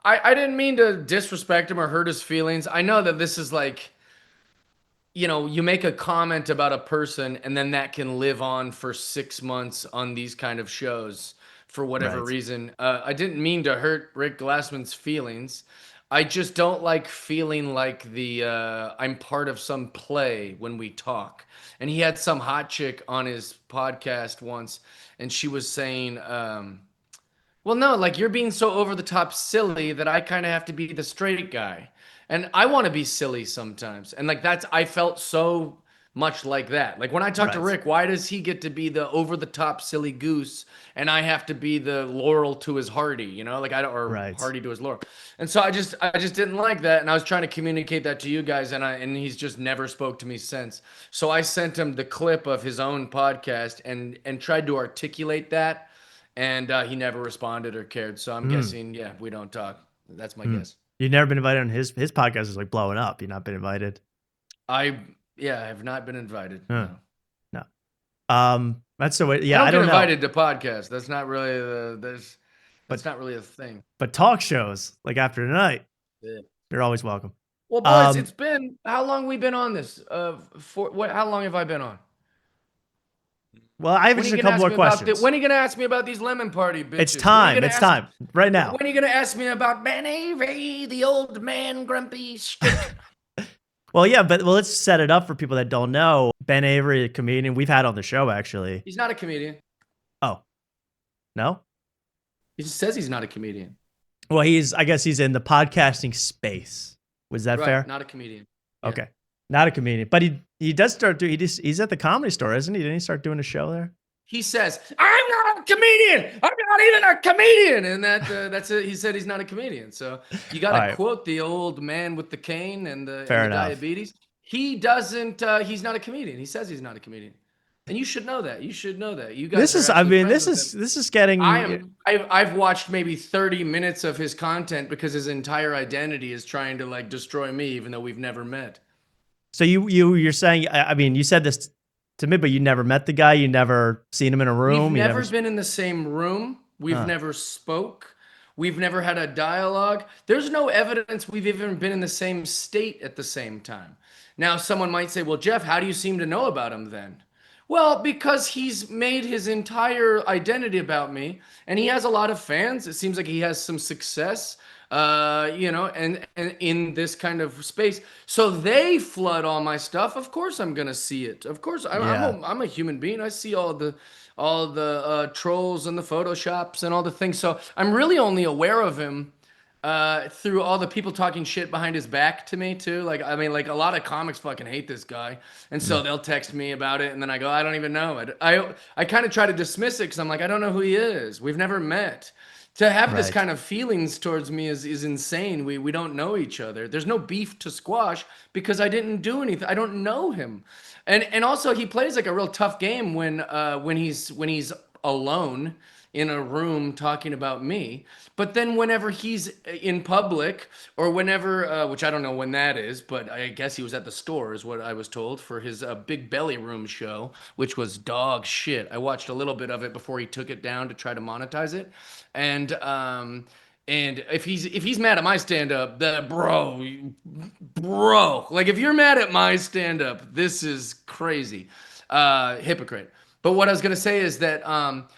I didn't mean to disrespect him or hurt his feelings. I know that this is like, you know, you make a comment about a person and then that can live on for 6 months on these kind of shows for whatever reason. I didn't mean to hurt Rick Glassman's feelings. I just don't like feeling like I'm part of some play when we talk. And he had some hot chick on his podcast once, and she was saying, well, no, like you're being so over the top silly that I kind of have to be the straight guy. And I want to be silly sometimes. And like I felt so much like that. Like when I talk to Rick, why does he get to be the over the top silly goose and I have to be the Laurel to his Hardy, you know, like Hardy to his Laurel. And so I just didn't like that. And I was trying to communicate that to you guys and he's just never spoke to me since. So I sent him the clip of his own podcast and tried to articulate that. And he never responded or cared. So I'm guessing, we don't talk. That's my guess. You've never been invited on his podcast is like blowing up. You've not been invited. I have not been invited. No. That's the way. Yeah, I don't get invited to podcasts. That's not really not really a thing. But talk shows like after tonight, you're always welcome. Well, boys, it's been how long we been on this? How long have I been on? Well, I have just a couple more questions. When are you going to ask me about these lemon party bitches? It's time. It's time. Right now. When are you going to ask me about Ben Avery, the old man grumpy stick? Well, yeah, but let's set it up for people that don't know. Ben Avery, a comedian we've had on the show, actually. He's not a comedian. Oh. No? He just says he's not a comedian. Well, I guess he's in the podcasting space. Was that fair? Not a comedian. Okay. Yeah. Not a comedian, but he does start doing. He's at the Comedy Store, isn't he? Didn't he start doing a show there? He says, "I'm not a comedian. I'm not even a comedian," and that's it. He said he's not a comedian. So you got to quote the old man with the cane and the diabetes. He doesn't. He's not a comedian. He says he's not a comedian, and you should know that. You should know that. You guys. This is getting. I've watched maybe 30 minutes of his content because his entire identity is trying to like destroy me, even though we've never met. So you're saying, I mean, you said this to me, but you never met the guy. You never seen him in a room. We've never been in the same room. We've never spoke. We've never had a dialogue. There's no evidence we've even been in the same state at the same time. Now, someone might say, well, Jeff, how do you seem to know about him then? Well, because he's made his entire identity about me, and he has a lot of fans. It seems like he has some success. And in this kind of space, so they flood all my stuff. Of course, I'm gonna see it. Of course, I'm a human being. I see all the trolls and the photoshops and all the things. So I'm really only aware of him through all the people talking shit behind his back to me too. Like, I mean, like a lot of comics fucking hate this guy, and so they'll text me about it, and then I go, I don't even know it. I kind of try to dismiss it because I'm like, I don't know who he is. We've never met. To have this kind of feelings towards me is insane. We don't know each other. There's no beef to squash because I didn't do anything. I don't know him. And also he plays like a real tough game when he's alone in a room talking about me. But then whenever he's in public or whenever, which I don't know when that is, but I guess he was at the store is what I was told for his Big Belly Room show, which was dog shit. I watched a little bit of it before he took it down to try to monetize it. And if he's mad at my stand-up, then bro, like if you're mad at my stand-up, this is crazy. Hypocrite. But what I was going to say is that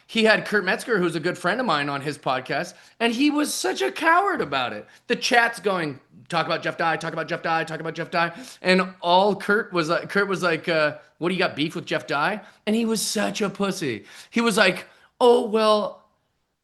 he had Kurt Metzger, who's a good friend of mine, on his podcast, and he was such a coward about it. The chat's going, talk about Jeff Dye, talk about Jeff Dye, talk about Jeff Dye. And all Kurt was like, what do you got beef with Jeff Dye? And he was such a pussy. He was like, oh, well,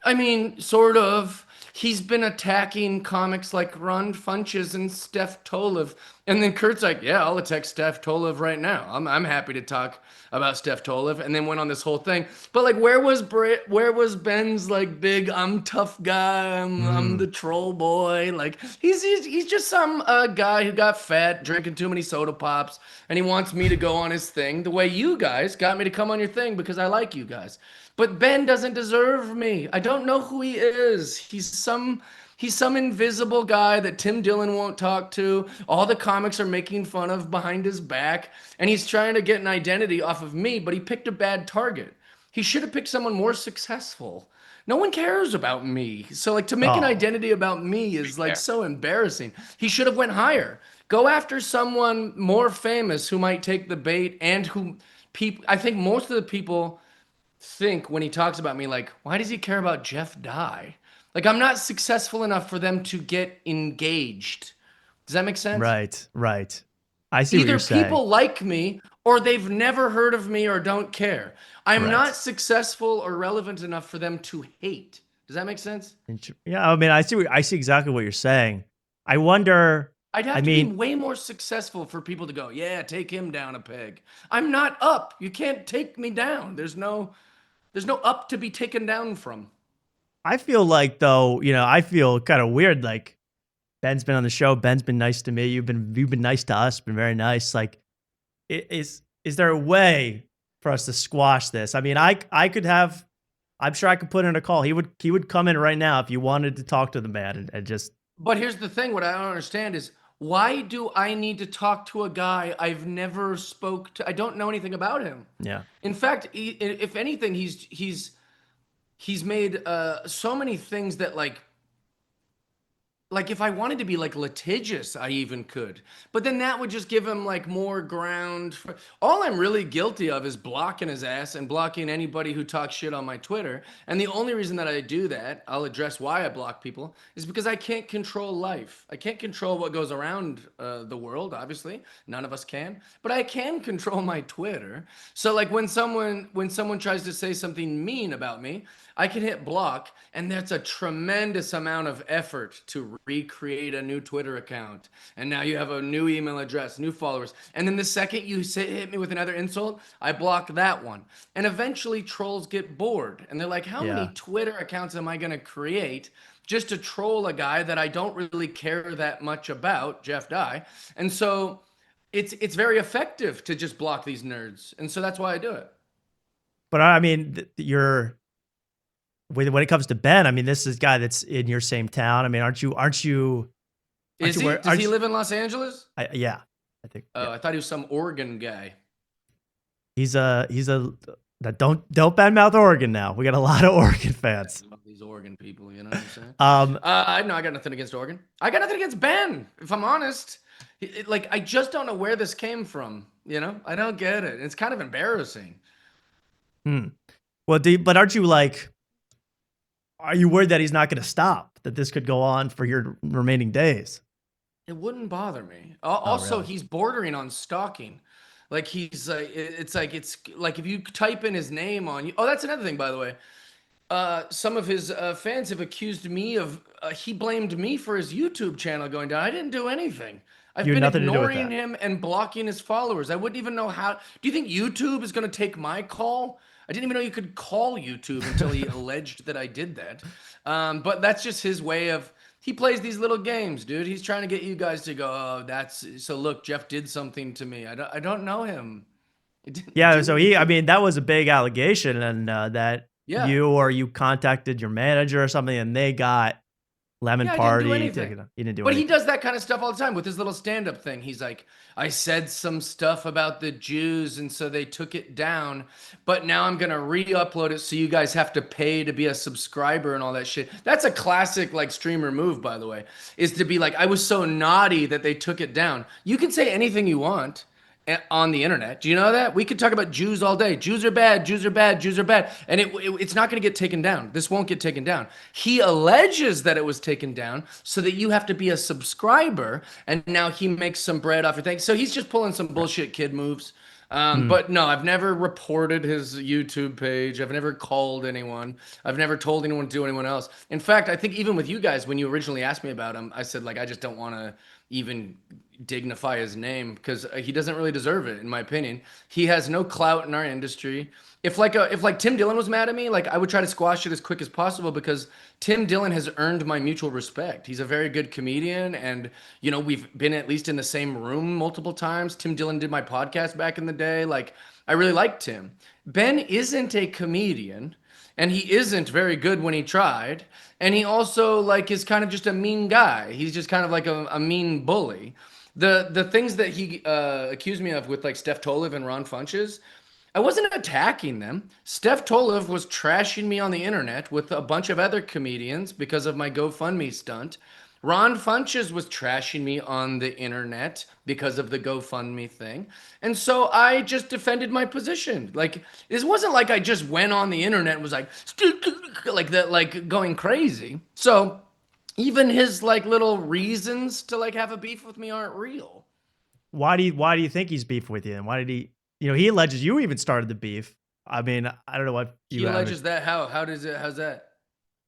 I mean, sort of. He's been attacking comics like Ron Funches and Steph Tolev. And then Kurt's like, yeah, I'll attack Steph Tolev right now. I'm happy to talk about Steph Tolev. And then went on this whole thing. But like, where was Ben's like big, I'm tough guy, I'm the troll boy. Like he's just some guy who got fat, drinking too many soda pops, and he wants me to go on his thing the way you guys got me to come on your thing because I like you guys. But Ben doesn't deserve me. I don't know who he is. He's some He's some invisible guy that Tim Dillon won't talk to. All the comics are making fun of behind his back. And he's trying to get an identity off of me, but he picked a bad target. He should have picked someone more successful. No one cares about me. So like to make an identity about me is like so embarrassing. He should have went higher. Go after someone more famous who might take the bait and who people, I think most of the people think when he talks about me, like, why does he care about Jeff Dye? Like, I'm not successful enough for them to get engaged. Does that make sense? Right. I see what you're saying. Either people like me or they've never heard of me or don't care. I'm not successful or relevant enough for them to hate. Does that make sense? Yeah, I mean, I see exactly what you're saying. I wonder. I'd have to be way more successful for people to go, yeah, take him down a peg. I'm not up. You can't take me down. There's no up to be taken down from. I feel like though, I feel kind of weird. Like Ben's been on the show. Ben's been nice to me. You've been nice to us. Been very nice. Like, is there a way for us to squash this? I mean, I'm sure I could put in a call. He would come in right now if you wanted to talk to the man and just. But here's the thing. What I don't understand is why do I need to talk to a guy I've never spoke to? I don't know anything about him. Yeah. In fact, if anything, he's made so many things that like if I wanted to be like litigious, I even could. But then that would just give him like more ground. All I'm really guilty of is blocking his ass and blocking anybody who talks shit on my Twitter. And the only reason that I do that, I'll address why I block people, is because I can't control life. I can't control what goes around the world, obviously. None of us can. But I can control my Twitter. So like when someone tries to say something mean about me, I can hit block, and that's a tremendous amount of effort to recreate a new Twitter account. And now you have a new email address, new followers. And then the second you hit me with another insult, I block that one. And eventually trolls get bored. And they're like, how many Twitter accounts am I going to create just to troll a guy that I don't really care that much about, Jeff Dye? And so it's very effective to just block these nerds. And so that's why I do it. But I mean, when it comes to Ben, I mean, this is a guy that's in your same town. I mean, aren't you? Does he live in Los Angeles? Yeah, I think. Oh, I thought he was some Oregon guy. He's a don't badmouth Oregon now. We got a lot of Oregon fans. I love these Oregon people, you know what I'm saying? I got nothing against Oregon. I got nothing against Ben, if I'm honest. Like, I just don't know where this came from. You know, I don't get it. It's kind of embarrassing. Well, but aren't you like? Are you worried that he's not going to stop? That this could go on for your remaining days? It wouldn't bother me. Also, really? He's bordering on stalking. Like it's like if you type in his name on. Oh, that's another thing, by the way. Some of his fans have accused me of. He blamed me for his YouTube channel going down. I didn't do anything. I've been ignoring him and blocking his followers. I wouldn't even know how. Do you think YouTube is going to take my call? I didn't even know you could call YouTube until he alleged that I did that. But that's just his way of, he plays these little games, dude. He's trying to get you guys to go, oh, so look, Jeff did something to me. I don't know him. I mean, that was a big allegation, and that you contacted your manager or something, and they got lemon party. He didn't do anything. But he does that kind of stuff all the time with his little stand-up thing. He's like, I said some stuff about the Jews, and so they took it down. But now I'm gonna re-upload it, so you guys have to pay to be a subscriber and all that shit. That's a classic like streamer move, by the way, is to be like, I was so naughty that they took it down. You can say anything you want on the internet. Do you know that? We could talk about Jews all day. Jews are bad, Jews are bad, Jews are bad. And it's not going to get taken down. This won't get taken down. He alleges that it was taken down so that you have to be a subscriber, and now he makes some bread off your thing. So he's just pulling some bullshit kid moves. But no, I've never reported his YouTube page. I've never called anyone. I've never told anyone to do anyone else. In fact, I think even with you guys, when you originally asked me about him, I said, like, I just don't want to even dignify his name because he doesn't really deserve it, in my opinion. He has no clout in our industry. If Tim Dillon was mad at me, like, I would try to squash it as quick as possible because Tim Dillon has earned my mutual respect. He's a very good comedian, and you know, we've been at least in the same room multiple times. Tim Dillon did my podcast back in the day. Like, I really liked Tim. Ben isn't a comedian, and he isn't very good when he tried. And he also like is kind of just a mean guy. He's just kind of like a mean bully. The things that he accused me of with like Steph Tolev and Ron Funches, I wasn't attacking them. Steph Tolev was trashing me on the internet with a bunch of other comedians because of my GoFundMe stunt. Ron Funches was trashing me on the internet because of the GoFundMe thing. And so I just defended my position. Like, this wasn't like I just went on the internet and was like that, like going crazy. So even his like little reasons to like have a beef with me aren't real. Why do you think he's beefing with you? And why did he, he alleges you even started the beef. I mean, I don't know what he alleges that. How's that?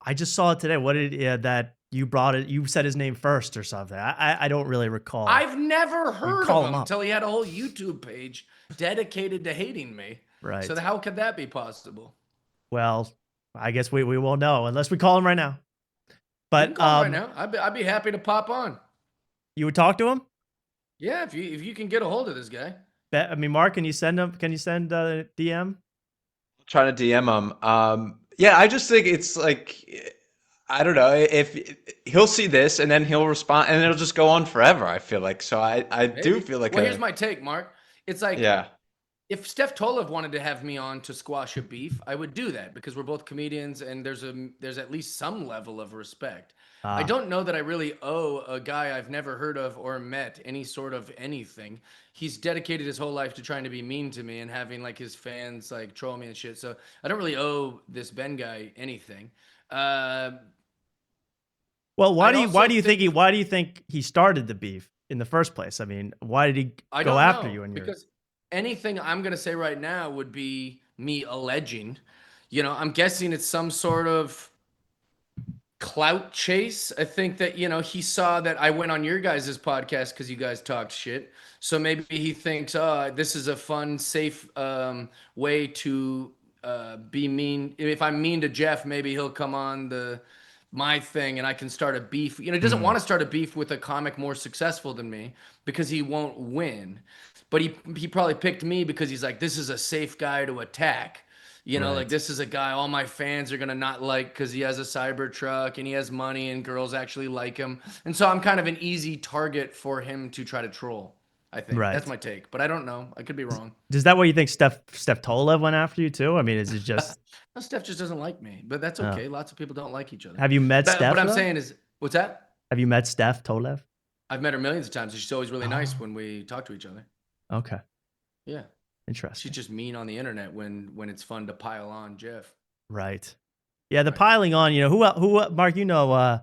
I just saw it today. What did that you brought it? You said his name first or something. I don't really recall. I've never heard of him until he had a whole YouTube page dedicated to hating me. Right. So how could that be possible? Well, I guess we won't know unless we call him right now. But you can call him right now. I'd be happy to pop on. You would talk to him? Yeah, if you can get a hold of this guy. I mean, Mark, can you send him? Can you send a DM? I'm trying to DM him. Yeah, I just think it's like, I don't know if he'll see this and then he'll respond and it'll just go on forever. I feel like, so I do feel like. Well, here's my take, Mark. It's like, yeah, if Steph Tolev wanted to have me on to squash a beef, I would do that because we're both comedians and there's at least some level of respect. I don't know that I really owe a guy I've never heard of or met any sort of anything. He's dedicated his whole life to trying to be mean to me and having like his fans like troll me and shit. So I don't really owe this Ben guy anything. Well, why do you think he started the beef in the first place? I mean, why did he go after you? Because anything I'm gonna say right now would be me alleging. I'm guessing it's some sort of clout chase. I think that he saw that I went on your guys' podcast because you guys talked shit. So maybe he thinks, this is a fun, safe way to be mean. If I'm mean to Jeff, maybe he'll come on my thing and I can start a beef. He doesn't want to start a beef with a comic more successful than me because he won't win. But he probably picked me because he's like, this is a safe guy to attack. Like this is a guy all my fans are going to not like because he has a Cybertruck and he has money and girls actually like him. And so I'm kind of an easy target for him to try to troll. I think that's my take, but I don't know. I could be wrong. Is that what you think Steph Tolev went after you too? I mean, is it just... No, Steph just doesn't like me, but that's okay. Lots of people don't like each other. Have you met Steph? What I'm saying is, what's that? Have you met Steph Tolev? I've met her millions of times. And she's always really nice when we talk to each other. Okay. Yeah. Interesting. She's just mean on the internet when it's fun to pile on Jeff. Right. Yeah, the piling on. Who? Mark, go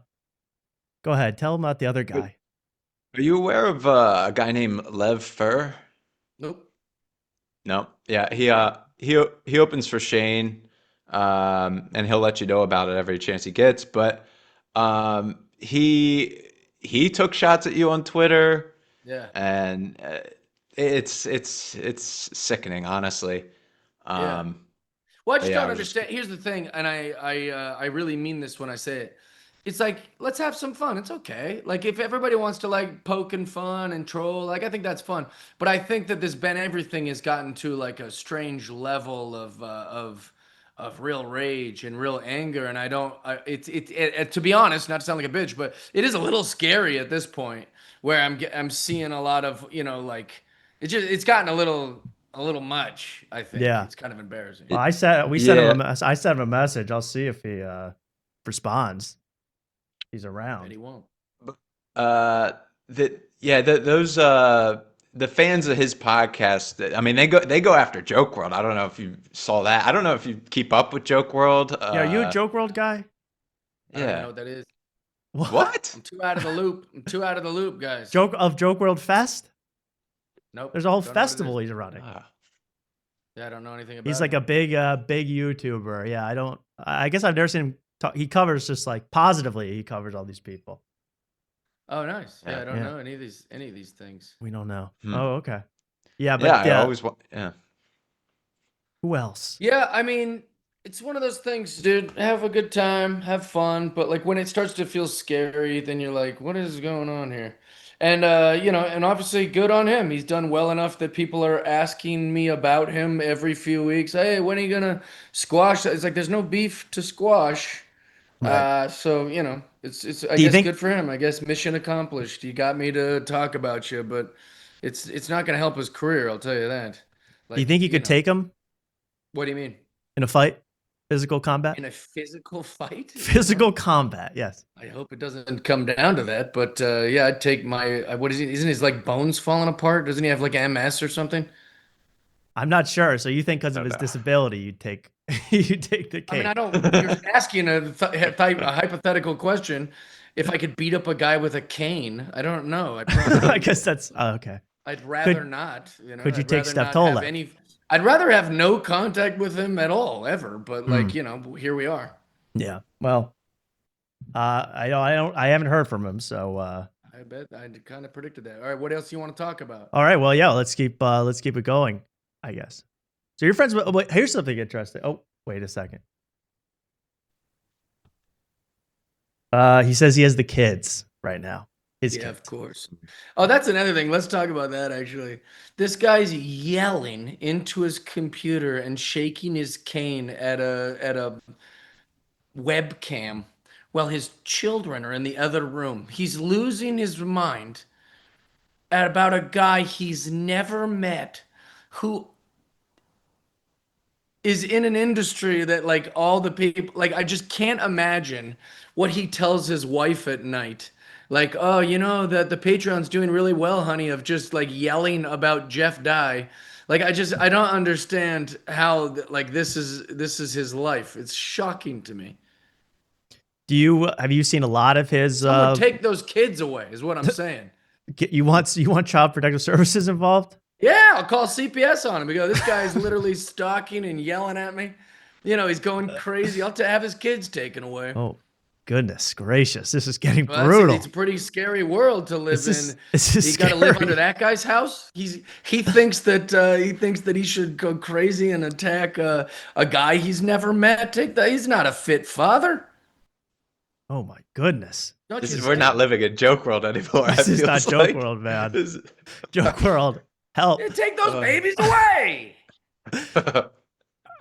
ahead. Tell him about the other guy. Are you aware of a guy named Lev Fer? Nope. No. Yeah, he opens for Shane, and he'll let you know about it every chance he gets. But he took shots at you on Twitter. Yeah. And it's sickening, honestly. Yeah. Well, I just don't understand. Here's the thing, and I really mean this when I say it. It's like, let's have some fun. It's okay. Like, if everybody wants to like poke and fun and troll, like, I think that's fun. But I think that this Ben Avery thing has gotten to like a strange level of real rage and real anger. And I don't, to be honest, not to sound like a bitch, but it is a little scary at this point where I'm seeing a lot of, like, it's gotten a little much, I think. Yeah. It's kind of embarrassing. Well, I sent him a message. I'll see if he responds. He's around. But he won't. Those the fans of his podcast, I mean, they go after Joke World. I don't know if you saw that. I don't know if you keep up with Joke World. Yeah, are you a Joke World guy? I don't know what that is. What? I'm too out of the loop, guys. Joke World Fest? Nope. There's a whole festival he's running. Yeah, I don't know anything about He's like a big YouTuber. Yeah, I guess I've never seen him talk. He covers just like positively. He covers all these people. Oh, nice. Yeah, I don't know any of these things. We don't know. Oh, okay. Yeah, but I always want. Yeah. Who else? Yeah, I mean, it's one of those things, dude. Have a good time, have fun, but like when it starts to feel scary, then you're like, what is going on here? And and obviously good on him. He's done well enough that people are asking me about him every few weeks. Hey, when are you gonna squash? It's like there's no beef to squash. Right. So it's I Do you guess think good for him. I guess mission accomplished. You got me to talk about you, but it's not gonna help his career. I'll tell you that. do you Like, think you could take him what do you mean? in a fight? Physical combat? In a physical fight? Physical combat, yes. I hope it doesn't come down to that, but yeah, I'd take my what is he? Isn't his like bones falling apart? Doesn't he have like MS or something? I'm not sure. So you think because of his disability, you'd take you'd take the I mean, cake? I don't. You're asking a hypothetical question. If I could beat up a guy with a cane, I don't know. I'd probably, I guess that's okay. I'd rather not. Could you I'd take rather Steph not have Tolev? any. I'd rather have no contact with him at all, ever. But like, here we are. Yeah. Well, I haven't heard from him, so I bet I kind of predicted that. All right, what else do you want to talk about? all right. Well, yeah, let's keep it going, I guess. So your friends wait, here's something interesting. Oh, wait a second. He says he has the kids right now. His kids. Of course. Oh, that's another thing. Let's talk about that actually. This guy's yelling into his computer and shaking his cane at a webcam while his children are in the other room. He's losing his mind about a guy he's never met who is in an industry that like all the people like I just can't imagine what he tells his wife at night. Like, oh, that the Patreon's doing really well, honey, of just like yelling about Jeff Dye. Like I don't understand how like this is his life. It's shocking to me. Have you seen a lot of his Someone take those kids away is what I'm saying. You want Child Protective Services involved? Yeah, I'll call CPS on him because this guy's literally stalking and yelling at me. He's going crazy. I'll have his kids taken away. Oh, goodness gracious. This is getting brutal. It's a pretty scary world to live in. This is you got to live under that guy's house. He thinks that he should go crazy and attack a guy he's never met. He's not a fit father. Oh my goodness. We're not living in joke world anymore. This is not joke world, man. Joke world. Help. Take those babies away.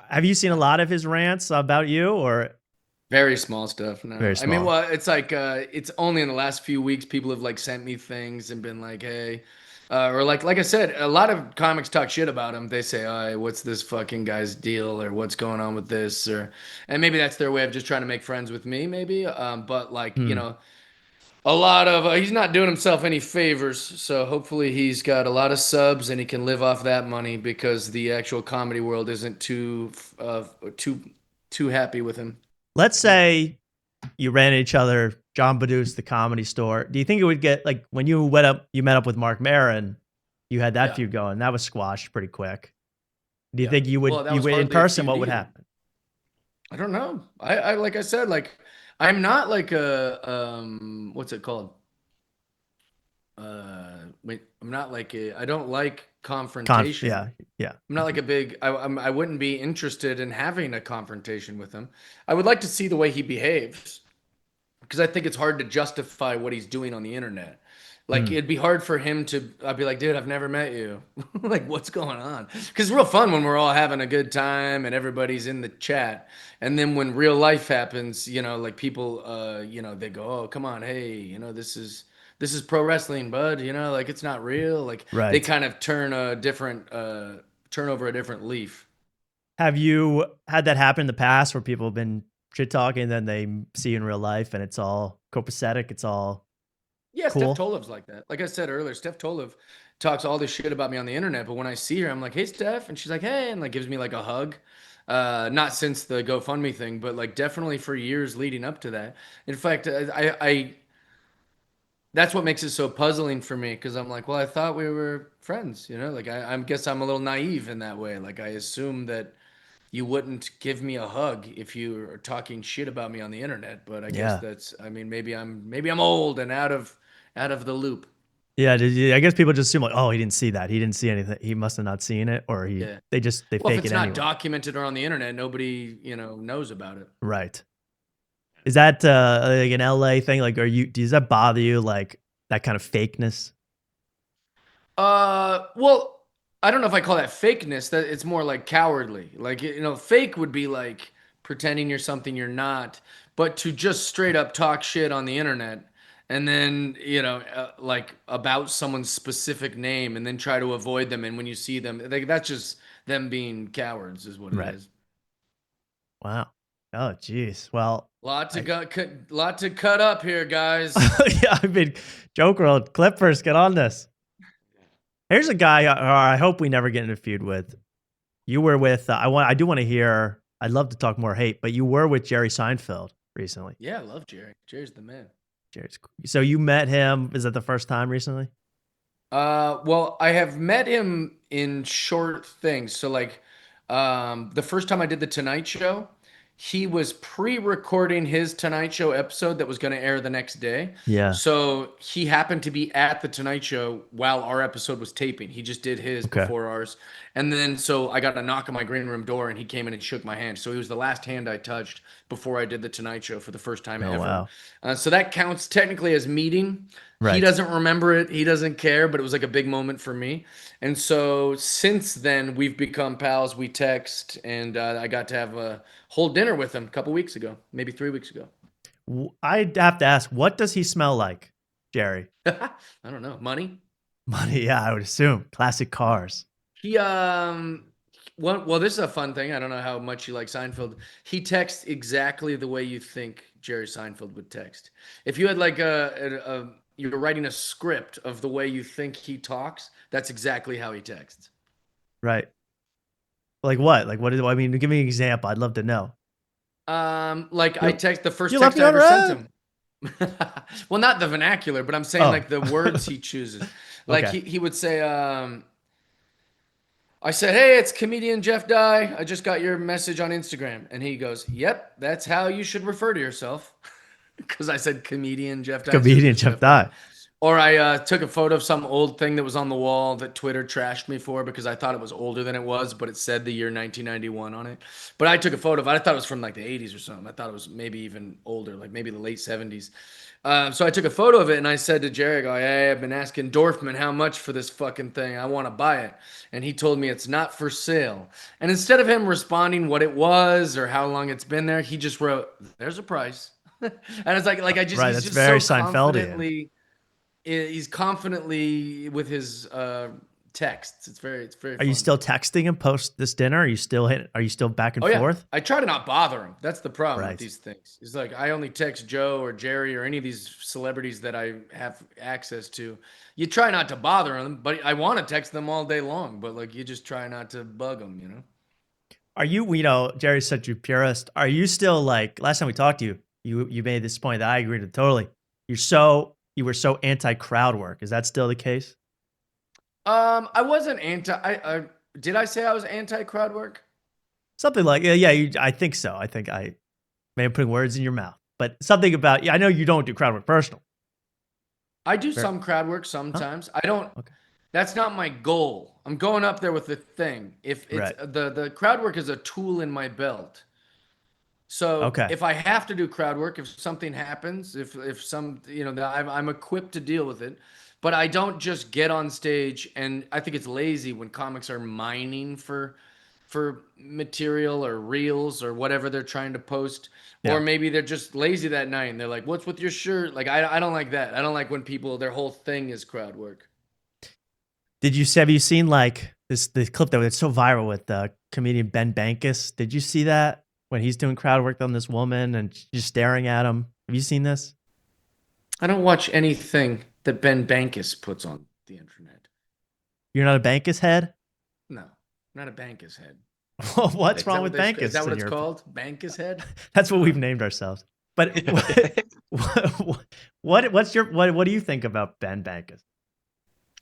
Have you seen a lot of his rants about you or? Very small stuff. No. Very small. I mean, well, it's like, it's only in the last few weeks people have like sent me things and been like, hey, or like I said, a lot of comics talk shit about him. They say, oh, what's this fucking guy's deal or what's going on with this? And maybe that's their way of just trying to make friends with me maybe. But like, a lot of he's not doing himself any favors, so hopefully he's got a lot of subs and he can live off that money because the actual comedy world isn't too happy with him. Let's say you ran into each other, John Badus, the Comedy Store. Do you think it would get like when you met up with Mark Maron, you had that feud going? That was squashed pretty quick. Do you think you would in person? What would happen? I don't know. I like I said, like I'm not like a what's it called? I'm not like I don't like confrontation. Yeah. I'm not like a big. I wouldn't be interested in having a confrontation with him. I would like to see the way he behaves, because I think it's hard to justify what he's doing on the internet. Like it'd be hard for him to. I'd be like, dude, I've never met you. Like, what's going on? Because it's real fun when we're all having a good time and everybody's in the chat. And then when real life happens, like people, they go, oh, come on, hey, this is pro wrestling, bud. Like it's not real. Like they kind of turn over a different leaf. Have you had that happen in the past where people have been shit talking and then they see you in real life and it's all copacetic? It's all cool? Steph Tolev's like that. Like I said earlier, Steph Tolev talks all this shit about me on the internet, but when I see her, I'm like, hey, Steph. And she's like, hey, and like gives me like a hug. Not since the GoFundMe thing, but like definitely for years leading up to that. In fact, I that's what makes it so puzzling for me, because I'm like, well, I thought we were friends, like I guess I'm a little naive in that way. Like I assume that you wouldn't give me a hug if you are talking shit about me on the internet, but I guess that's, I mean, maybe I'm old and out of the loop. Yeah, I guess people just assume like, oh, he didn't see that. He didn't see anything. He must have not seen it, or they fake it anyway. If it's not documented or on the internet, nobody knows about it. Right. Is that like an LA thing? Like, does that bother you? Like, that kind of fakeness? Well, I don't know if I call that fakeness. That it's more like cowardly. Like, fake would be like pretending you're something you're not. But to just straight up talk shit on the internet and then, like about someone's specific name and then try to avoid them, and when you see them, like, that's just them being cowards, is what it is. Wow. Oh, geez. Well, lot to cut up here, guys. Yeah, I mean, Joke World, Clippers, get on this. Here's a guy I hope we never get in a feud with. You were with, I do want to hear, I'd love to talk more hate, but you were with Jerry Seinfeld recently. Yeah, I love Jerry. Jerry's the man. So you met him, is that the first time recently? Well, I have met him in short things. So like, the first time I did the Tonight Show, he was pre-recording his Tonight Show episode that was going to air the next day. Yeah. So he happened to be at the Tonight Show while our episode was taping. He just did his before ours. And then, so I got a knock on my green room door and he came in and shook my hand. So he was the last hand I touched before I did the Tonight Show for the first time ever. Wow. So that counts technically as meeting. Right. He doesn't remember it. He doesn't care, but it was like a big moment for me. And so since then, we've become pals. We text, and I got to have a whole dinner with him a couple weeks ago, maybe 3 weeks ago. I'd have to ask, what does he smell like, Jerry? I don't know. Money? Money, yeah, I would assume. Classic cars. He, well, this is a fun thing. I don't know how much you like Seinfeld. He texts exactly the way you think Jerry Seinfeld would text. If you had like you're writing a script of the way you think he talks, that's exactly how he texts. Right. Like what? Like what is, I mean, give me an example. I'd love to know. I text the first text I ever sent him. Well, not the vernacular, but I'm saying like the words he chooses. Like he would say, I said, "Hey, it's comedian Jeff Dye. I just got your message on Instagram." And he goes, "Yep, that's how you should refer to yourself." Because I said comedian Jeff Dye. Comedian Jeff Dye. Or I took a photo of some old thing that was on the wall that Twitter trashed me for because I thought it was older than it was, but it said the year 1991 on it. But I took a photo of it. I thought it was from like the 80s or something. I thought it was maybe even older, like maybe the late 70s. So I took a photo of it and I said to Jerry, "Hey, I've been asking Dorfman how much for this fucking thing. I want to buy it." And he told me it's not for sale. And instead of him responding what it was or how long it's been there, he just wrote, "There's a price." And it's like I just, right, he's that's just very so Seinfeldian. He's confidently with his texts. It's very Are fun. you still texting him post this dinner? Are you still back and forth? I try to not bother him. That's the problem with these things. It's like I only text Joe or Jerry or any of these celebrities that I have access to. You try not to bother them, but I want to text them all day long, but like you just try not to bug them, you know? Are you, Jerry's such a purist. Are you still like, last time we talked to you, you made this point that I agree with totally. You were so anti-crowd work. Is that still the case? I wasn't did I say I was anti-crowd work? Something like, I think so. I think I may have putting words in your mouth, but something about, I know you don't do crowd work personal. I do some crowd work sometimes. Huh? I don't, that's not my goal. I'm going up there with the thing. If it's the crowd work is a tool in my belt. So if I have to do crowd work, if something happens, if some, I'm equipped to deal with it, but I don't just get on stage. And I think it's lazy when comics are mining for material or reels or whatever they're trying to post, or maybe they're just lazy that night and they're like, "What's with your shirt?" Like, I don't like that. I don't like when people, their whole thing is crowd work. Have you seen like the clip that was so viral with comedian Ben Bankus? Did you see that? When he's doing crowd work on this woman and she's staring at him. Have you seen this? I don't watch anything that Ben Bankus puts on the internet. You're not a Bankus head? No, not a Bankus head. Well, what's wrong with Bankus? Is that what it's called? Bankus head? That's what we've named ourselves. But what do you think about Ben Bankus?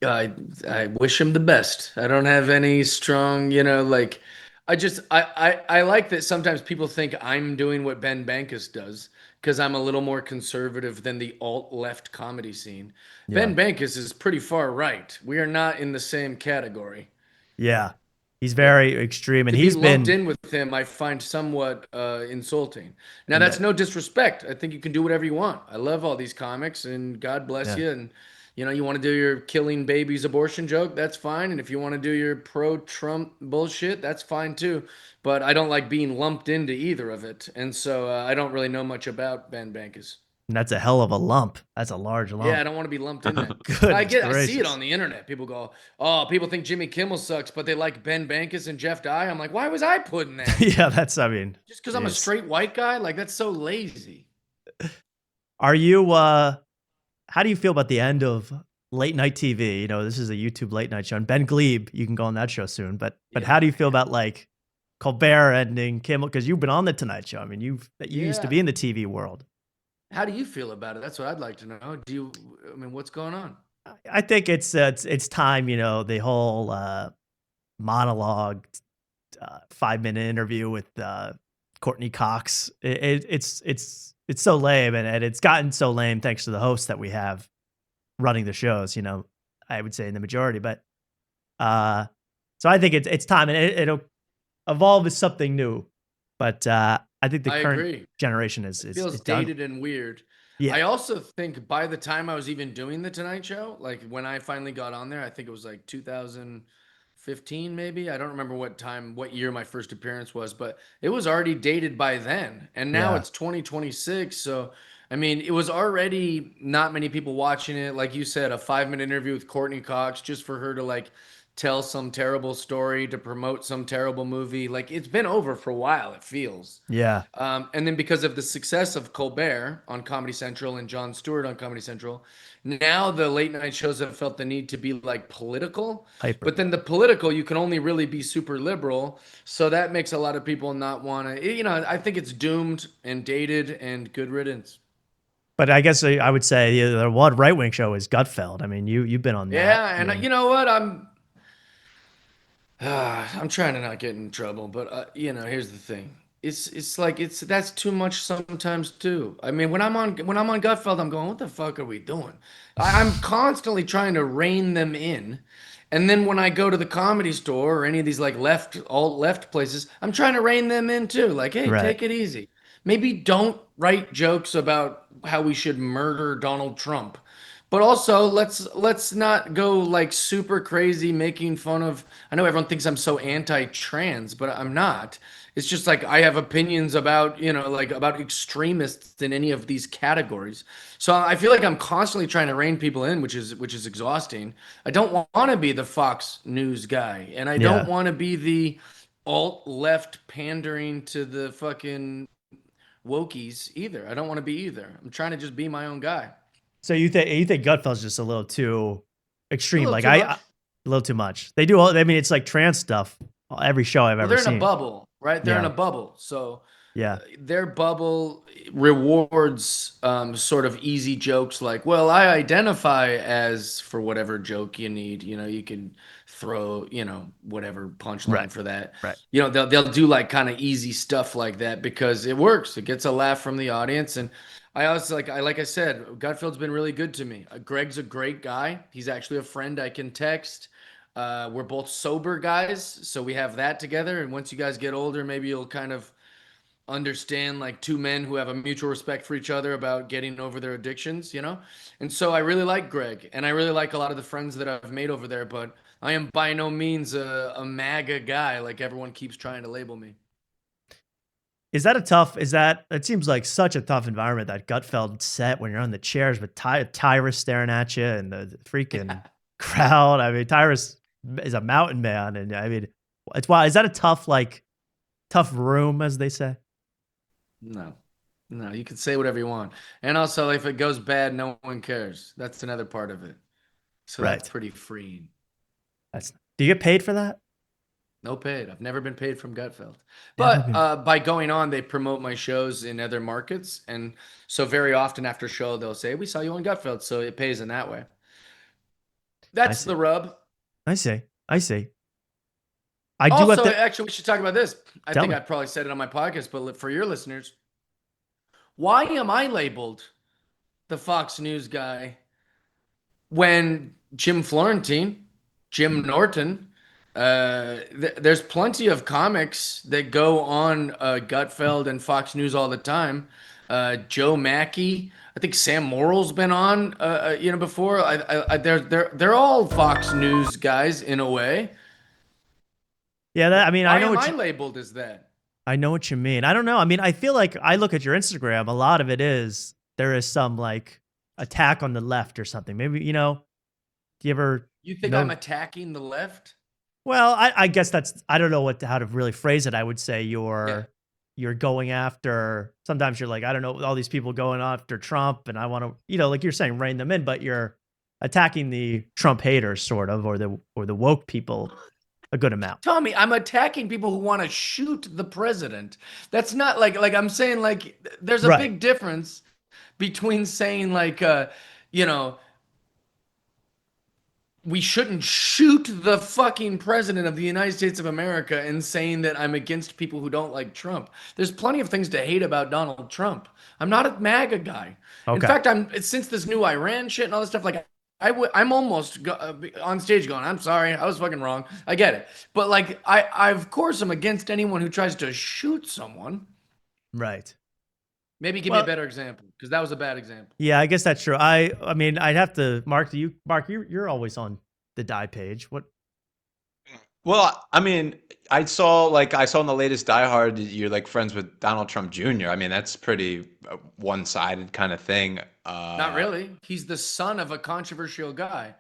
I wish him the best. I don't have any strong, like... I like that sometimes people think I'm doing what Ben Bankus does because I'm a little more conservative than the alt-left comedy scene. Yeah. Ben Bankus is pretty far right. We are not in the same category. Yeah. He's very extreme, and to he's be been lumped in with him. I find somewhat insulting. Now that's no disrespect. I think you can do whatever you want. I love all these comics, and God bless you. And You want to do your killing babies abortion joke, that's fine. And if you want to do your pro-Trump bullshit, that's fine too. But I don't like being lumped into either of it. And so I don't really know much about Ben Bankus. And that's a hell of a lump. That's a large lump. Yeah, I don't want to be lumped in that. Goodness I see it gracious. on the internet. People go, "Oh, people think Jimmy Kimmel sucks, but they like Ben Bankus and Jeff Dye." I'm like, "Why was I put in that?" Yeah, that's, I mean, Just because I'm a straight white guy? Like, that's so lazy. Are you how do you feel about the end of late night TV? You know, this is a YouTube late night show, and Ben Glebe, you can go on that show soon. But how do you feel about like Colbert ending Kimmel? Because you've been on the Tonight Show. I mean, you used to be in the TV world. How do you feel about it? That's what I'd like to know. I mean, what's going on? I think it's time. You know, the whole monologue, 5-minute interview with Courtney Cox. It's so lame, and it's gotten so lame thanks to the hosts that we have running the shows. You know, I would say in the majority, but so I think it's time, and it'll evolve as something new. But I think the current generation is feels dated and weird. Yeah. I also think by the time I was even doing the Tonight Show, like when I finally got on there, I think it was like 2015 maybe. I don't remember what year my first appearance was, but it was already dated by then. And now it's 2026, so I mean, it was already not many people watching it. Like you said, a 5-minute interview with Courtney Cox just for her to like tell some terrible story to promote some terrible movie. Like it's been over for a while, it feels. Yeah. And then because of the success of Colbert on Comedy Central and Jon Stewart on Comedy Central, now the late night shows have felt the need to be like political. Hyper. But then the political, you can only really be super liberal. So that makes a lot of people not want to, I think it's doomed and dated and good riddance. But I guess I would say the one right-wing show is Gutfeld. I mean, you've been on that. Yeah, and you know what? I'm trying to not get in trouble, but here's the thing. It's like that's too much sometimes too. I mean, when I'm on Gutfeld, I'm going, what the fuck are we doing? I'm constantly trying to rein them in. And then when I go to the Comedy Store or any of these like alt left places, I'm trying to rein them in too. Like, hey, take it easy. Maybe don't write jokes about how we should murder Donald Trump. But also, let's not go like super crazy making fun of. I know everyone thinks I'm so anti-trans, but I'm not. It's just like I have opinions about, like about extremists in any of these categories. So I feel like I'm constantly trying to rein people in, which is exhausting. I don't want to be the Fox News guy, and I don't want to be the alt left pandering to the fucking wokies either. I don't want to be either. I'm trying to just be my own guy. So you think Gutfeld's just a little too extreme? Like a little too much. They do all. I mean, it's like trans stuff. Every show I've ever seen. They're in a bubble, right? They're in a bubble. So their bubble rewards sort of easy jokes like, well, I identify as for whatever joke you need. You can throw, whatever punchline for that. Right. They'll do like kind of easy stuff like that because it works. It gets a laugh from the audience. And I also like I said, Gutfeld's been really good to me. Greg's a great guy. He's actually a friend I can text. We're both sober guys, so we have that together. And once you guys get older, maybe you'll kind of understand like two men who have a mutual respect for each other about getting over their addictions, And so I really like Greg, and I really like a lot of the friends that I've made over there, but I am by no means a MAGA guy like everyone keeps trying to label me. It seems like such a tough environment that Gutfeld set when you're on the chairs with Tyrus staring at you and the freaking crowd. I mean, Tyrus is a mountain man. And I mean, it's wild. Is that a tough room, as they say? No, you can say whatever you want. And also if it goes bad, no one cares. That's another part of it. So that's pretty freeing. Do you get paid for that? No paid. I've never been paid from Gutfeld. But by going on, they promote my shows in other markets. And so very often after show, they'll say, we saw you on Gutfeld. So it pays in that way. That's the rub. I see. Actually, we should talk about this. I think I probably said it on my podcast, but for your listeners, why am I labeled the Fox News guy when Jim Florentine, Jim Norton, there's plenty of comics that go on Gutfeld and Fox News all the time. Joe Mackey. I think Sam Morrill's been on, before. They're all Fox News guys in a way. Yeah, I mean, Why I know am what I labeled as that? I know what you mean. I don't know. I mean, I feel like I look at your Instagram. A lot of it is there is some like attack on the left or something. Maybe do you ever You think I'm know? attacking the left? Well, I guess that's I don't know how to really phrase it. I would say Yeah. you're going after. Sometimes you're like I don't know all these people going after Trump, and I want to like you're saying rein them in, but you're attacking the Trump haters sort of or the woke people a good amount. Tommy, I'm attacking people who want to shoot the president. That's not like I'm saying like there's a Right. big difference between saying like you know we shouldn't shoot the fucking president of the United States of America and saying that I'm against people who don't like Trump. There's plenty of things to hate about Donald Trump. I'm not a MAGA guy. In Okay. fact, since this new Iran shit and all this stuff, like I'm almost on stage going, I'm sorry, I was fucking wrong. I get it. But like, I of course am against anyone who tries to shoot someone. Right. Maybe give me a better example, because that was a bad example. Yeah, I guess that's true. I mean, I'd have to Mark. Mark? You're always on the die page. What? Well, I mean, I saw in the latest Die Hard you're like friends with Donald Trump Jr. I mean, that's pretty one-sided kind of thing. Not really. He's the son of a controversial guy.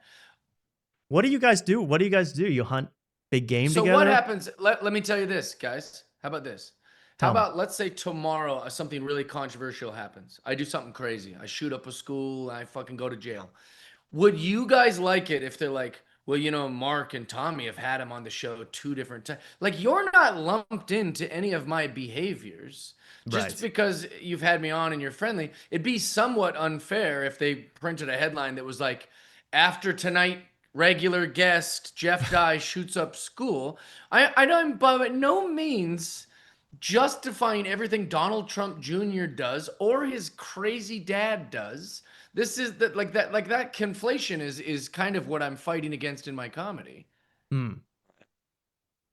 What do you guys do? What do you guys do? You hunt big game so together? What happens? Let me tell you this, guys. How about this? How Tell me. about let's say tomorrow something really controversial happens. I do something crazy. I shoot up a school. I fucking go to jail. Would you guys like it if they're like, well, Mark and Tommy have had him on the show 2 different times. Like, you're not lumped into any of my behaviors. Just because you've had me on and you're friendly. It'd be somewhat unfair if they printed a headline that was like, after tonight, regular guest Jeff Dye shoots up school. I don't by no means justifying everything Donald Trump Jr. does or his crazy dad does. This is that conflation is kind of what I'm fighting against in my comedy. Well,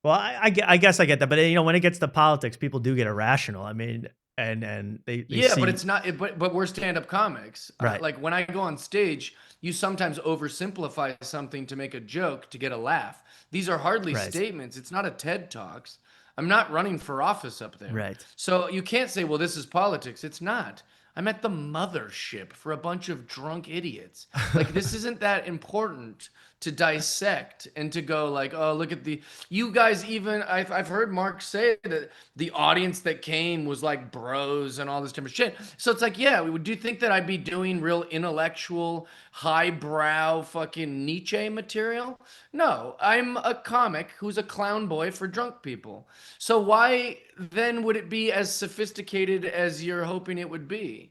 I guess I get that, but when it gets to politics, people do get irrational. I mean, and they yeah, but it's not. But we're stand-up comics, right? Like when I go on stage, you sometimes oversimplify something to make a joke to get a laugh. These are hardly statements. It's not a TED Talks. I'm not running for office up there. Right. So you can't say, well, this is politics. It's not. I'm at the mothership for a bunch of drunk idiots. Like, this isn't that important to dissect and to go like, oh, look at you guys. Even I've heard Mark say that the audience that came was like bros and all this different shit. So it's like, yeah, do you think that I'd be doing real intellectual, highbrow fucking Nietzsche material? No, I'm a comic who's a clown boy for drunk people. So why then would it be as sophisticated as you're hoping it would be?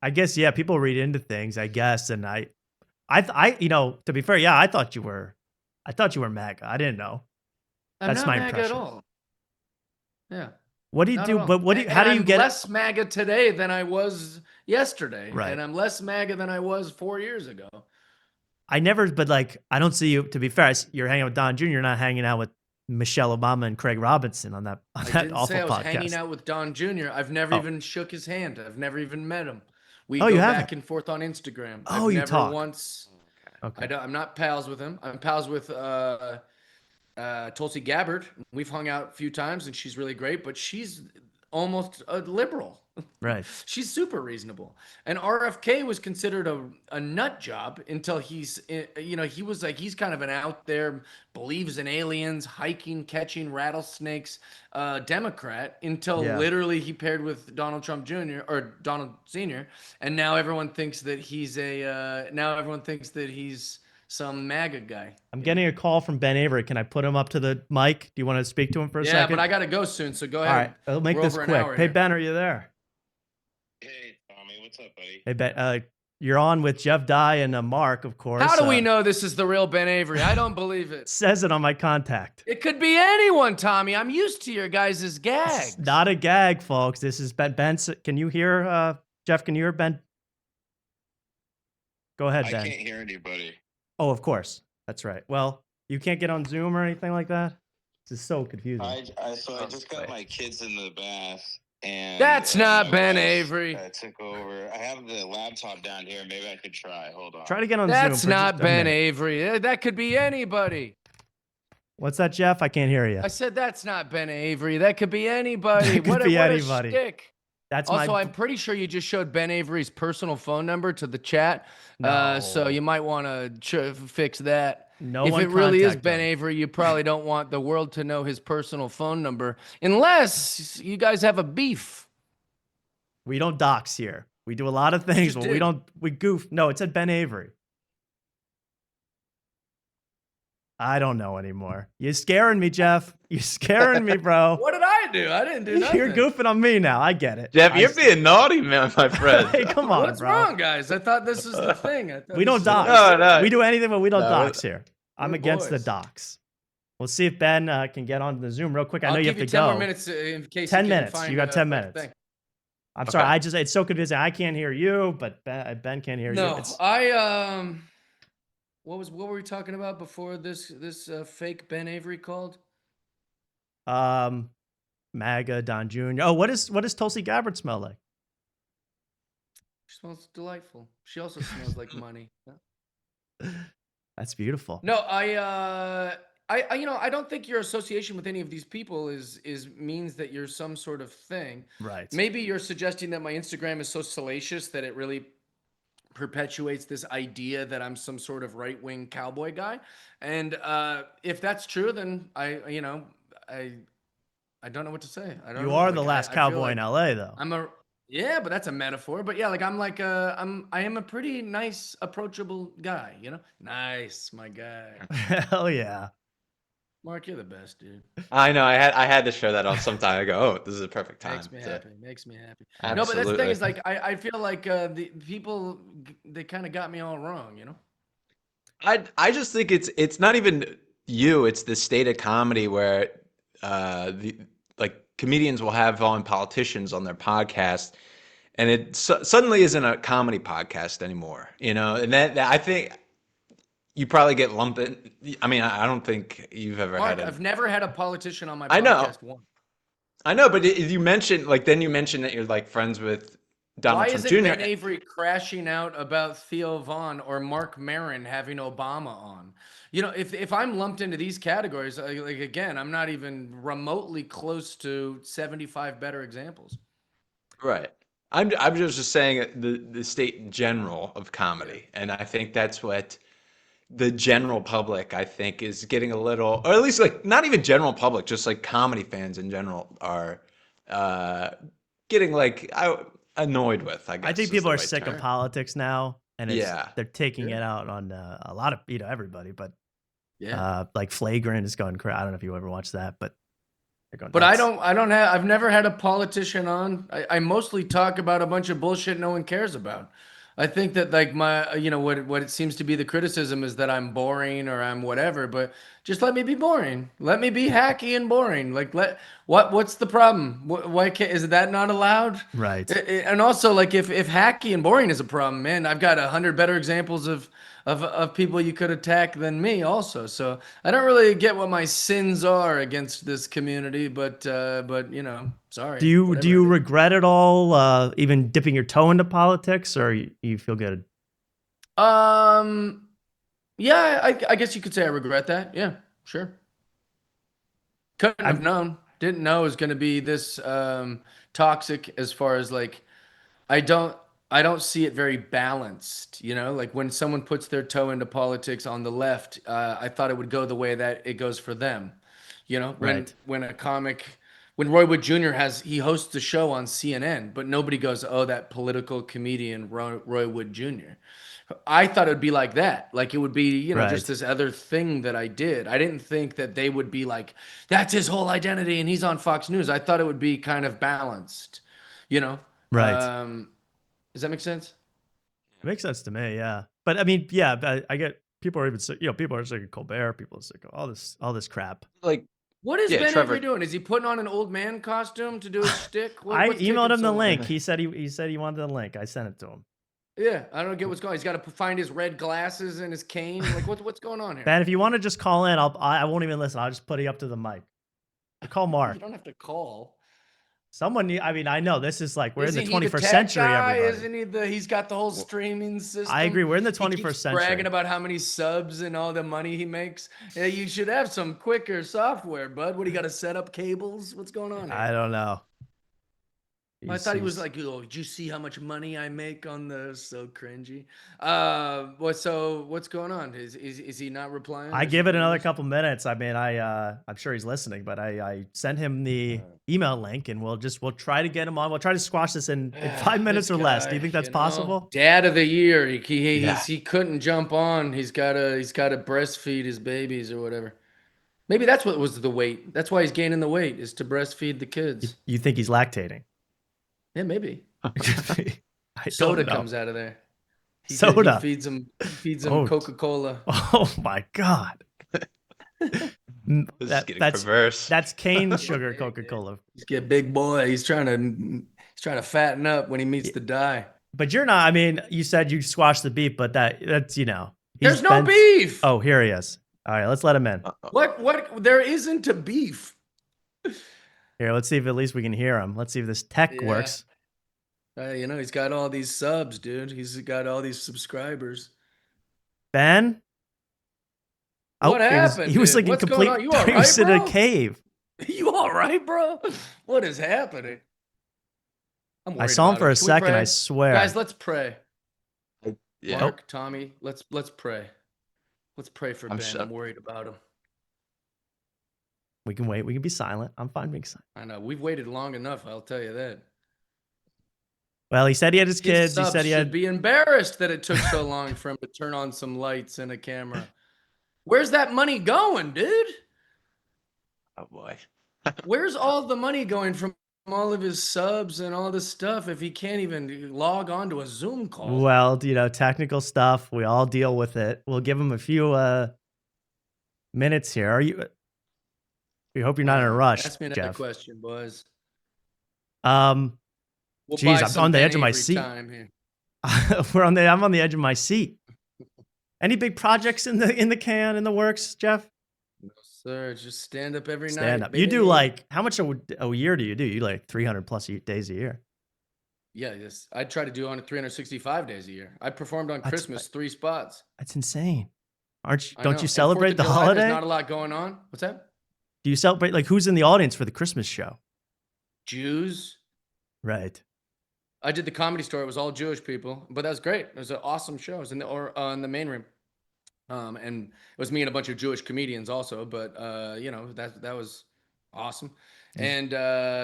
I guess, yeah, people read into things, I guess. And to be fair, yeah, I thought you were MAGA. I didn't know. That's not my MAGA impression. At all. Yeah. What do you do? But how do you get less MAGA today than I was yesterday. Right. And I'm less MAGA than I was 4 years ago. I don't see you, to be fair, you're hanging out with Don Jr., you're not hanging out with Michelle Obama and Craig Robinson on that awful podcast. I didn't say I was hanging out with Don Jr. I've never even shook his hand. I've never even met him. We go back and forth on Instagram. Oh, you talk. Once. Okay. I'm not pals with him. I'm pals with Tulsi Gabbard. We've hung out a few times, and she's really great. But she's almost a liberal. Right. She's super reasonable. And RFK was considered a nut job until he was like, he's kind of an out there, believes in aliens, hiking, catching rattlesnakes, Democrat, until literally he paired with Donald Trump Jr. or Donald Sr. And now everyone thinks that he's some MAGA guy. I'm getting a call from Ben Avery. Can I put him up to the mic? Do you want to speak to him for a second? Yeah, but I got to go soon, so go ahead. All right, I'll make this quick. Hey, Ben, are you there? Hey, Tommy, what's up, buddy? Hey, Ben, you're on with Jeff Dye and Mark, of course. How do we know this is the real Ben Avery? I don't believe it. Says it on my contact. It could be anyone, Tommy. I'm used to your guys' gags. It's not a gag, folks. This is Ben. Ben, can you hear, Jeff, can you hear Ben? Go ahead, Ben. I can't hear anybody. Oh, of course. That's right. Well, you can't get on Zoom or anything like that? This is so confusing. I just got my kids in the bath, And that's not Ben Avery. Took over. I have the laptop down here. Maybe I could try. Hold on. Try to get on Zoom. That's not Ben Avery. That could be anybody. What's that, Jeff? I can't hear you. I said that's not Ben Avery. That could be anybody. Could be anybody. A shtick. That's also, I'm pretty sure you just showed Ben Avery's personal phone number to the chat. No. So you might want to fix that. No if one it really is Ben him. Avery, you probably don't want the world to know his personal phone number unless you guys have a beef. We don't dox here. We do a lot of things, but we goof. No, it said Ben Avery. I don't know anymore. You're scaring me, Jeff. You're scaring me, bro. What did I do? I didn't do nothing. You're goofing on me now. I get it. Jeff, you're being naughty, man, my friend. Hey, come on, What's bro. wrong, guys? I thought this was the thing. We don't dox. No. We do anything, but we don't dox here. I'm We're against boys. the dox. We'll see if Ben can get onto the Zoom real quick. I know you have to 10 go. More minutes in case 10 you minutes. Find, you got 10 minutes. I'm sorry. It's so confusing. I can't hear you, but Ben can't hear you. No, what were we talking about before this fake Ben Avery called? MAGA Don Jr. Oh, what does Tulsi Gabbard smell like? She smells delightful. She also smells like money. That's beautiful. No, I don't think your association with any of these people means that you're some sort of thing. Right. Maybe you're suggesting that my Instagram is so salacious that it really perpetuates this idea that I'm some sort of right-wing cowboy guy. And if that's true, then I don't know what to say. I don't know. You are the last cowboy in LA, though. Yeah, but that's a metaphor. But yeah, like I am a pretty nice, approachable guy, you know? Nice, my guy. Hell yeah. Mark, you're the best, dude. I know. I had to show that off sometime. I go, oh, this is a perfect time. Makes me happy. Makes me happy. Absolutely. No, but that's the thing is, like, I feel like the people, they kind of got me all wrong, you know? I just think it's not even you. It's the state of comedy where comedians will have on politicians on their podcast, and it suddenly isn't a comedy podcast anymore, you know? And that I think you probably get lumped in. I mean, I don't think you've ever Mark, had I've never had a politician on my podcast once. I know, but you mentioned that you're like friends with Donald Trump Jr. Why isn't Ben Avery crashing out about Theo Vaughn or Mark Maron having Obama on? You know, if I'm lumped into these categories, like again, I'm not even remotely close to 75 better examples. Right. I'm just saying the state in general of comedy, and I think that's what the general public, I think, is getting a little, or at least like not even general public, just like comedy fans in general are getting like annoyed with. I guess I think people are sick of politics now, and they're taking it out on a lot of everybody. But like Flagrant is going crazy. I don't know if you ever watched that, but they're going. But nuts. I've never had a politician on. I mostly talk about a bunch of bullshit no one cares about. I think that like what it seems to be the criticism is that I'm boring or I'm whatever, but just let me be boring. Let me be hacky and boring. Like what's the problem? Why is that not allowed? Right. And also like if hacky and boring is a problem, man, I've got 100 better examples of people you could attack than me also. So I don't really get what my sins are against this community, but you know, sorry. Do you regret it all, even dipping your toe into politics, or you feel good? Yeah, I guess you could say I regret that. Yeah, sure. Couldn't have known. Didn't know it was going to be this toxic as far as like, I don't see it very balanced, you know, like when someone puts their toe into politics on the left, I thought it would go the way that it goes for them. You know, when Roy Wood Jr. he hosts a show on CNN, but nobody goes, oh, that political comedian, Roy Wood Jr. I thought it would be like that. Like it would be, you know, just this other thing that I did. I didn't think that they would be like, that's his whole identity and he's on Fox News. I thought it would be kind of balanced, you know? Right. Does that make sense? It makes sense to me, yeah. But I mean, yeah, I get people are even sick, people are sick of Colbert, people are sick of all this crap. Like, what is Ben Avery doing? Is he putting on an old man costume to do his shtick? I emailed him the link. He said he wanted the link. I sent it to him. Yeah, I don't get what's going on. He's got to find his red glasses and his cane. Like, what's going on here? Ben, if you want to just call in, I won't even listen. I'll just put it up to the mic. Call Mark. You don't have to call. Someone, I mean, I know this is like we're in the 21st century. Everybody, isn't he? He's got the whole streaming system. I agree. We're in the 21st century. Bragging about how many subs and all the money he makes. Yeah, you should have some quicker software, bud. What do you got to set up cables? What's going on here? I don't know. I thought he was like, oh, did you see how much money I make on the so cringy? So what's going on? Is he not replying? I give it another couple minutes. I mean, I'm sure he's listening, but I sent him the email link, and we'll try to get him on. We'll try to squash this in 5 minutes or less. Do you think that's possible? Dad of the year. He couldn't jump on. He's got to breastfeed his babies or whatever. Maybe that's what was the weight. That's why he's gaining the weight, is to breastfeed the kids. You think he's lactating? Yeah, maybe. Soda comes out of there. He feeds him Coca-Cola. Oh my God. That's perverse. That's cane sugar Coca-Cola. He's a big boy. He's trying to fatten up when he meets the die. But you're not. I mean, you said you squashed the beef, but that's There's no beef. Oh, here he is. All right, let's let him in. What? There isn't a beef. Here, let's see if at least we can hear him. Let's see if this tech works. He's got all these subs, dude. He's got all these subscribers. Ben? What happened? He was like in complete. You all right, in a cave. You all right, bro? What is happening? I saw him for a second. I swear. Guys, let's pray. Yeah. Mark, Tommy, let's pray. Let's pray for Ben. I'm worried about him. We can wait. We can be silent. I'm fine being silent. I know. We've waited long enough. I'll tell you that. Well, he said he had his kids. He said he had. Be embarrassed that it took so long for him to turn on some lights and a camera. Where's that money going, dude? Oh boy. Where's all the money going from all of his subs and all this stuff if he can't even log on to a Zoom call? Well, technical stuff. We all deal with it. We'll give him a few minutes here. We hope you're not in a rush. Ask me another question, boys. Jeez, I'm on the edge of my seat. I'm on the edge of my seat. Any big projects in the can, in the works, Jeff? No, sir. Just stand up every night. Stand up. Baby. You do like, how much a year do you do? You like 300 plus days a year. Yeah, yes. I try to do on 365 days a year. I performed on Christmas 3 spots. That's insane. Don't you celebrate the holiday? There's not a lot going on. What's that? Do you celebrate, like, who's in the audience for the Christmas show? Jews. Right. I did the Comedy Store. It was all Jewish people, but that was great. It was an awesome show. It was in the main room. And it was me and a bunch of Jewish comedians also, but that was awesome. And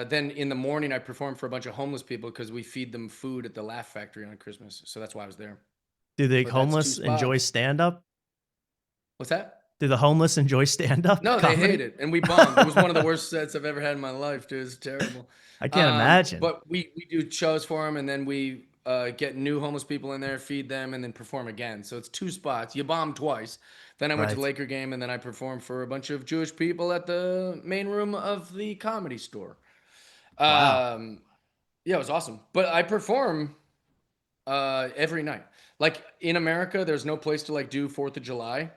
then in the morning I performed for a bunch of homeless people because we feed them food at the Laugh Factory on Christmas. So that's why I was there. Do the homeless enjoy stand-up? What's that? Do the homeless enjoy stand-up? No, they hate it. And we bombed. It was one of the worst sets I've ever had in my life, dude. It's terrible. I can't imagine. But we do shows for them, and then we get new homeless people in there, feed them, and then perform again. So it's 2 spots. You bomb twice. Then I went to the Laker game, and then I performed for a bunch of Jewish people at the main room of the Comedy Store. Wow. Yeah, it was awesome. But I perform every night. Like in America, there's no place to do 4th of July.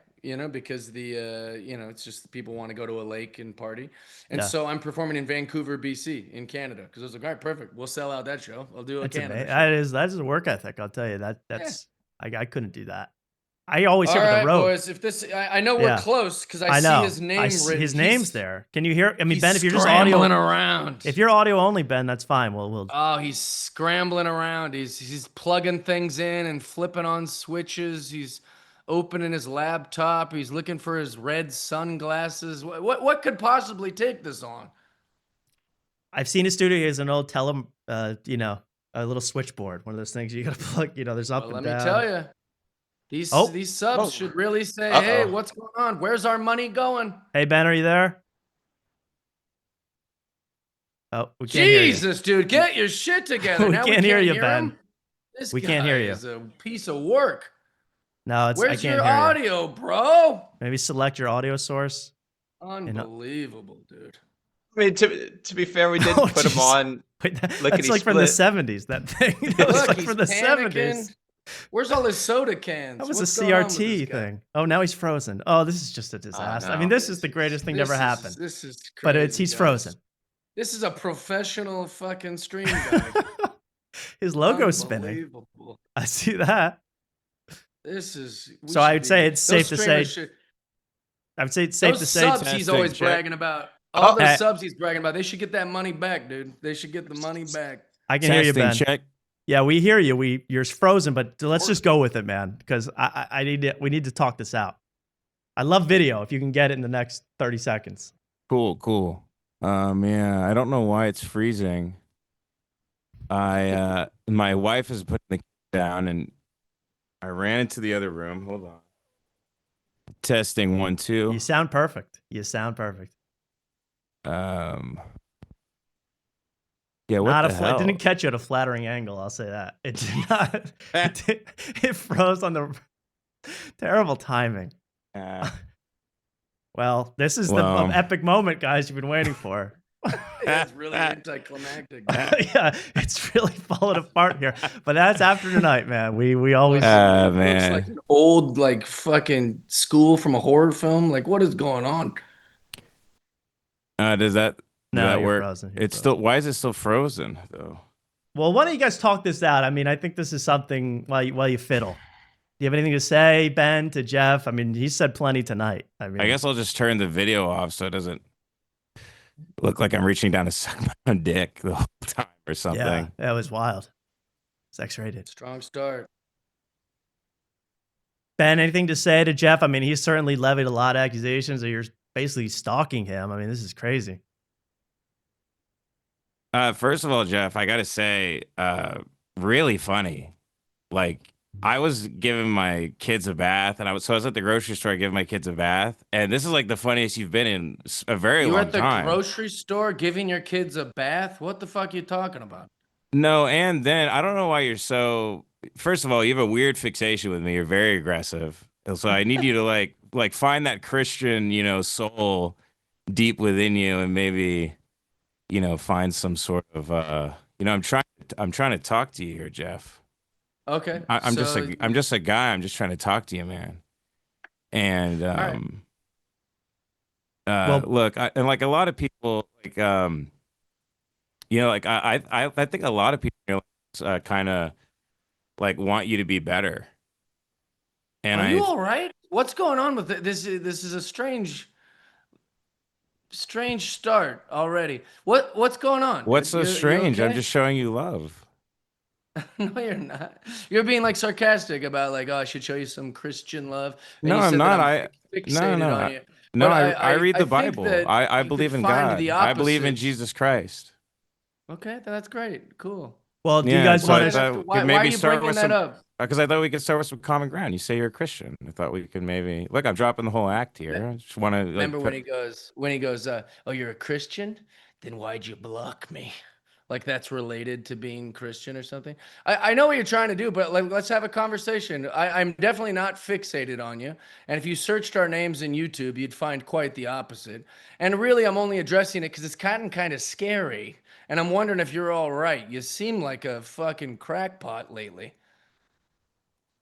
Because it's just people want to go to a lake and party. And so I'm performing in Vancouver, BC, in Canada. Because I was like, all right, perfect. We'll sell out that show. I'll do a Canada show. That's a work ethic. I'll tell you that's I couldn't do that. I always hear the road. Boys, if this, I know we're close because I see his name written. His name's there. Can you hear? I mean, Ben, if you're just scrambling around. If you're audio only, Ben, that's fine. We'll. Oh, he's scrambling around. He's plugging things in and flipping on switches. He's opening his laptop. He's looking for his red sunglasses. What could possibly take this long? I've seen his studio. He has an old a little switchboard. One of those things you got to plug. There's up and down. Let me tell you, these subs should really say, "Hey, what's going on? Where's our money going?" Hey Ben, are you there? Oh, we can't Jesus, hear you. Dude, get your shit together. we can't hear you, Ben. We can't hear you. This is a piece of work. No, I can't hear you. Where's your audio, bro? Maybe select your audio source. Unbelievable, dude. I mean, to be fair, we did put him on. Wait, that's like from the 70s, that thing. That was like from the 70s. Where's all his soda cans? That was a CRT thing. Oh, now he's frozen. Oh, this is just a disaster. I mean, this is the greatest thing to ever happen. This is crazy, but he's frozen. This is a professional fucking stream guy. His logo's spinning. I see that. This is so. I would say it's safe to say. I would say it's safe to say. Subs he's always bragging about. All those subs he's bragging about. They should get that money back, dude. They should get the money back. I can hear you, Ben. Check. Yeah, we hear you. You're frozen, but let's just go with it, man. Because we need to talk this out. I love video. If you can get it in the next 30 seconds. Cool. Yeah, I don't know why it's freezing. My wife is putting the down, and I ran into the other room. Hold on. Testing 1 2. You sound perfect. Yeah, what the hell? It didn't catch you at a flattering angle. I'll say that. It did not. It froze on the terrible timing. Well, this is the epic moment, guys. You've been waiting for. It's really anticlimactic. Yeah, it's really falling apart here. But that's after tonight, man. We always. Man, looks like an old fucking school from a horror film. Like, what is going on? Does that work? Frozen. It's still. Why is it still frozen though? Well, why don't you guys talk this out? I mean, I think this is something while you fiddle. Do you have anything to say, Ben, to Jeff? I mean, he said plenty tonight. I guess I'll just turn the video off so it doesn't look like I'm reaching down to suck my own dick the whole time or something. Yeah, that was wild. It's X-rated. Strong start. Ben, anything to say to Jeff? I mean, he's certainly levied a lot of accusations that you're basically stalking him. I mean, this is crazy. First of all, Jeff, I got to say, really funny. Like, I was giving my kids a bath, and I was at the grocery store giving my kids a bath, and this is like the funniest you've been in a very long time. You were at the grocery store giving your kids a bath? What the fuck are you talking about? No, and then I don't know why you're so. First of all, you have a weird fixation with me. You're very aggressive, so I need you to like find that Christian, soul deep within you, and maybe, find some sort of I'm trying to talk to you here, Jeff. Okay. I'm just a guy. I'm just trying to talk to you, man. And look, and like a lot of people, like I think a lot of people kind of like want you to be better. And are you all right? What's going on with it? This is a strange start already. What's going on? What's so strange? Okay? I'm just showing you love. No, you're not. You're being like sarcastic about like, oh, I should show you some Christian love. And no, I'm not. I read the Bible. I believe in God. I believe in Jesus Christ. Okay, that's great. Cool. Well, do you guys want to? Why are you bringing that up? Because I thought we could start with some common ground. You say you're a Christian. I thought we could maybe look. I'm dropping the whole act here. I just want to remember when he goes, oh, you're a Christian? Then why'd you block me? Like that's related to being Christian or something. I know what you're trying to do, but like, let's have a conversation. I'm definitely not fixated on you. And if you searched our names in YouTube, you'd find quite the opposite. And really, I'm only addressing it because it's gotten kind of scary. And I'm wondering if you're all right. You seem like a fucking crackpot lately.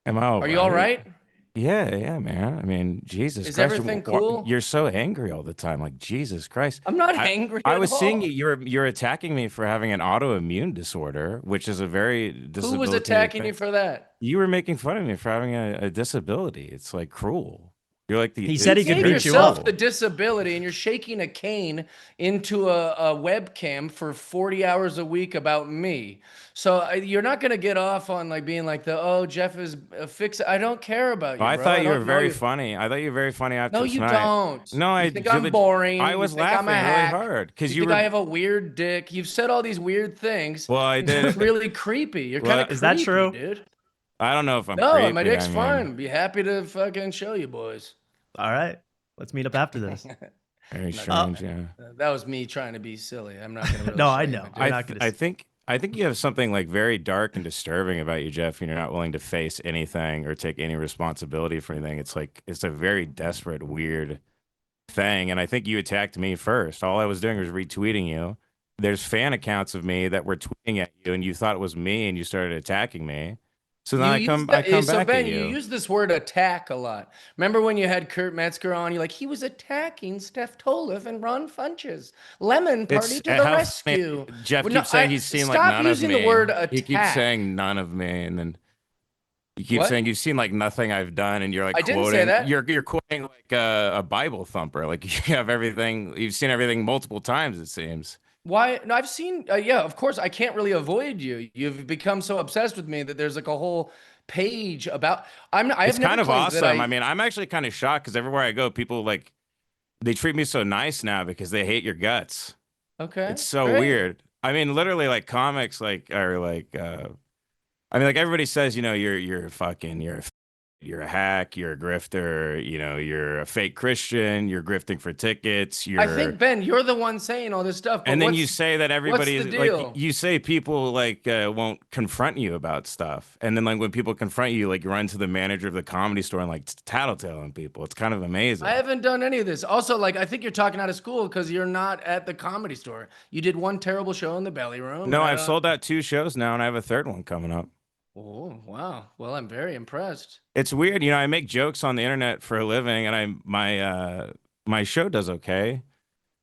Am I all right? Are you all right? Yeah, man. I mean, Jesus Is Christ. everything cool? You're so angry all the time. Like, Jesus Christ. I'm not angry I was seeing you're attacking me for having an autoimmune disorder, which is a very disability. Who was attacking you for that? You were making fun of me for having a disability. It's like cruel. You're like he said he could beat you up. Yourself the disability, and you're shaking a cane into a webcam for 40 hours a week about me. So you're not gonna get off on like being like Jeff is a fix. I don't care about you. I thought you were very funny. I thought you were very funny after No, tonight. you don't. No, I think I'm boring. I was laughing really hard because you think I have a weird dick. You've said all these weird things. Well, I did. It's really creepy. You're kind of creepy. Is that true, dude? I don't know if I'm No, creepy. my dick's fine. Be happy to fucking show you boys. All right. Let's meet up after this. Very strange, yeah. That was me trying to be silly. I'm not gonna really No, I know. I think you have something like very dark and disturbing about you, Jeff, and you're not willing to face anything or take any responsibility for anything. It's like it's a very desperate, weird thing. And I think you attacked me first. All I was doing was retweeting you. There's fan accounts of me that were tweeting at you, and you thought it was me, and you started attacking me. So then I come back Ben, at you. You use this word attack a lot. Remember when you had Kurt Metzger on? You're like, he was attacking Steph Tolev and Ron Funches. Lemon party to the rescue. Jeff keeps saying he's seen like none of me. Stop using the word attack. He keeps saying none of me, and then you keep saying you've seen like nothing I've done, and you're like quoting. Didn't say that. You're quoting like a Bible thumper. Like you have everything. You've seen everything multiple times. It seems. Why? No, I've seen. Yeah, of course. I can't really avoid you. You've become so obsessed with me that there's like a whole page about. It's kind of awesome. I mean, I'm actually kind of shocked because everywhere I go, people like they treat me so nice now because they hate your guts. Okay, it's so weird. I mean, literally, like comics, like are like. I mean, like everybody says, you know, you're a hack, you're a grifter, you know, you're a fake Christian, you're grifting for tickets. I think, Ben, you're the one saying all this stuff. And then you say that everybody is like, you say people like won't confront you about stuff. And then like when people confront you, like you run to the manager of the Comedy Store and like tattletale on people. It's kind of amazing. I haven't done any of this. Also, like, I think you're talking out of school because you're not at the Comedy Store. You did one terrible show in the Belly Room. No, I've sold out 2 shows now and I have a 3rd one coming up. Oh, wow. Well, I'm very impressed. It's weird. You know, I make jokes on the internet for a living and my show does okay.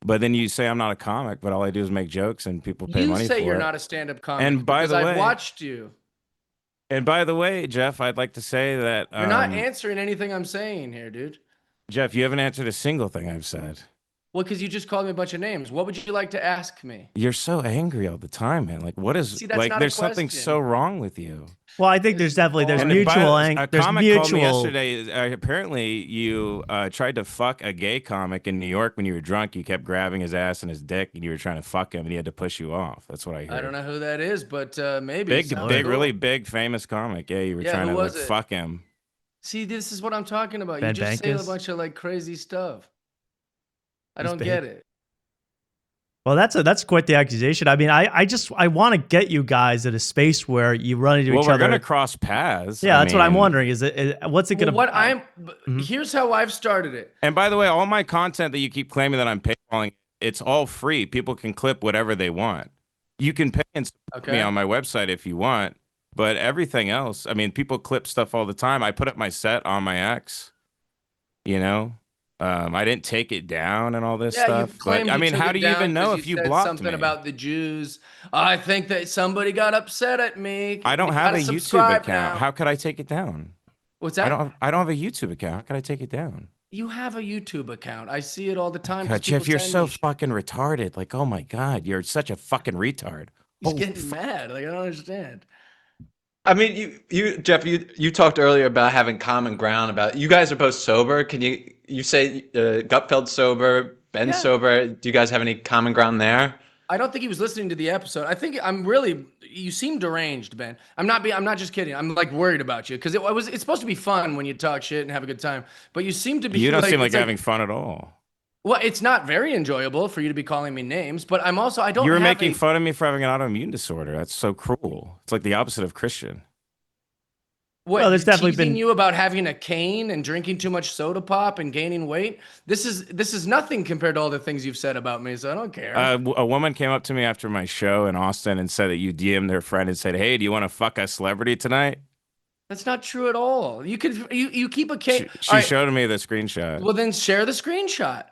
But then you say I'm not a comic, but all I do is make jokes and people pay money for it. You say you're not a stand-up comic and by the way, I've watched you. And by the way, Jeff, I'd like to say that you're not answering anything I'm saying here, dude. Jeff, you haven't answered a single thing I've said. Well, because you just called me a bunch of names. What would you like to ask me? You're so angry all the time, man. Like, what is like? There's something so wrong with you. Well, I think there's mutual. A comic called me yesterday. Apparently, you tried to fuck a gay comic in New York when you were drunk. You kept grabbing his ass and his dick, and you were trying to fuck him, and he had to push you off. That's what I heard. I don't know who that is, but maybe big, really big, famous comic. Yeah, you were trying to like, fuck him. See, this is what I'm talking about. Ben you just Bankus? say a bunch of like crazy stuff. I don't get it. Well, that's quite the accusation. I mean, I want to get you guys at a space where you run into each other. Well, we're gonna cross paths. Yeah, that's what I'm wondering. What's it gonna? Here's how I've started it. And by the way, all my content that you keep claiming that I'm paywalling, it's all free. People can clip whatever they want. You can pay and support me on my website if you want, but everything else, I mean, people clip stuff all the time. I put up my set on my X. You know. I didn't take it down and all this stuff. But I mean, how do you even know if you blocked something me? About the Jews? I think that somebody got upset at me. I don't have a YouTube account. How could I take it down? What's that? I don't have a YouTube account. How could I take it down? You have a YouTube account. I see it all the time. God, Jeff, you're so fucking retarded. Like, oh my God, you're such a fucking retard. He's getting mad. Like, I don't understand. I mean, Jeff, you talked earlier about having common ground. About you guys are both sober. Can you say Gutfeld's sober, Ben's sober? Do you guys have any common ground there? I don't think he was listening to the episode. I think you seem deranged, Ben. I'm not just kidding. I'm like worried about you because it's supposed to be fun when you talk shit and have a good time, but you seem to be. You don't seem like having fun at all. Well, it's not very enjoyable for you to be calling me names, but I don't. You were making fun of me for having an autoimmune disorder. That's so cruel. It's like the opposite of Christian. What, well, there's definitely been you about having a cane and drinking too much soda pop and gaining weight. This is nothing compared to all the things you've said about me, so I don't care. A woman came up to me after my show in Austin and said that you DM'd their friend and said, "Hey, do you want to fuck a celebrity tonight?" That's not true at all. You keep a cane. She showed me the screenshot. Well, then share the screenshot.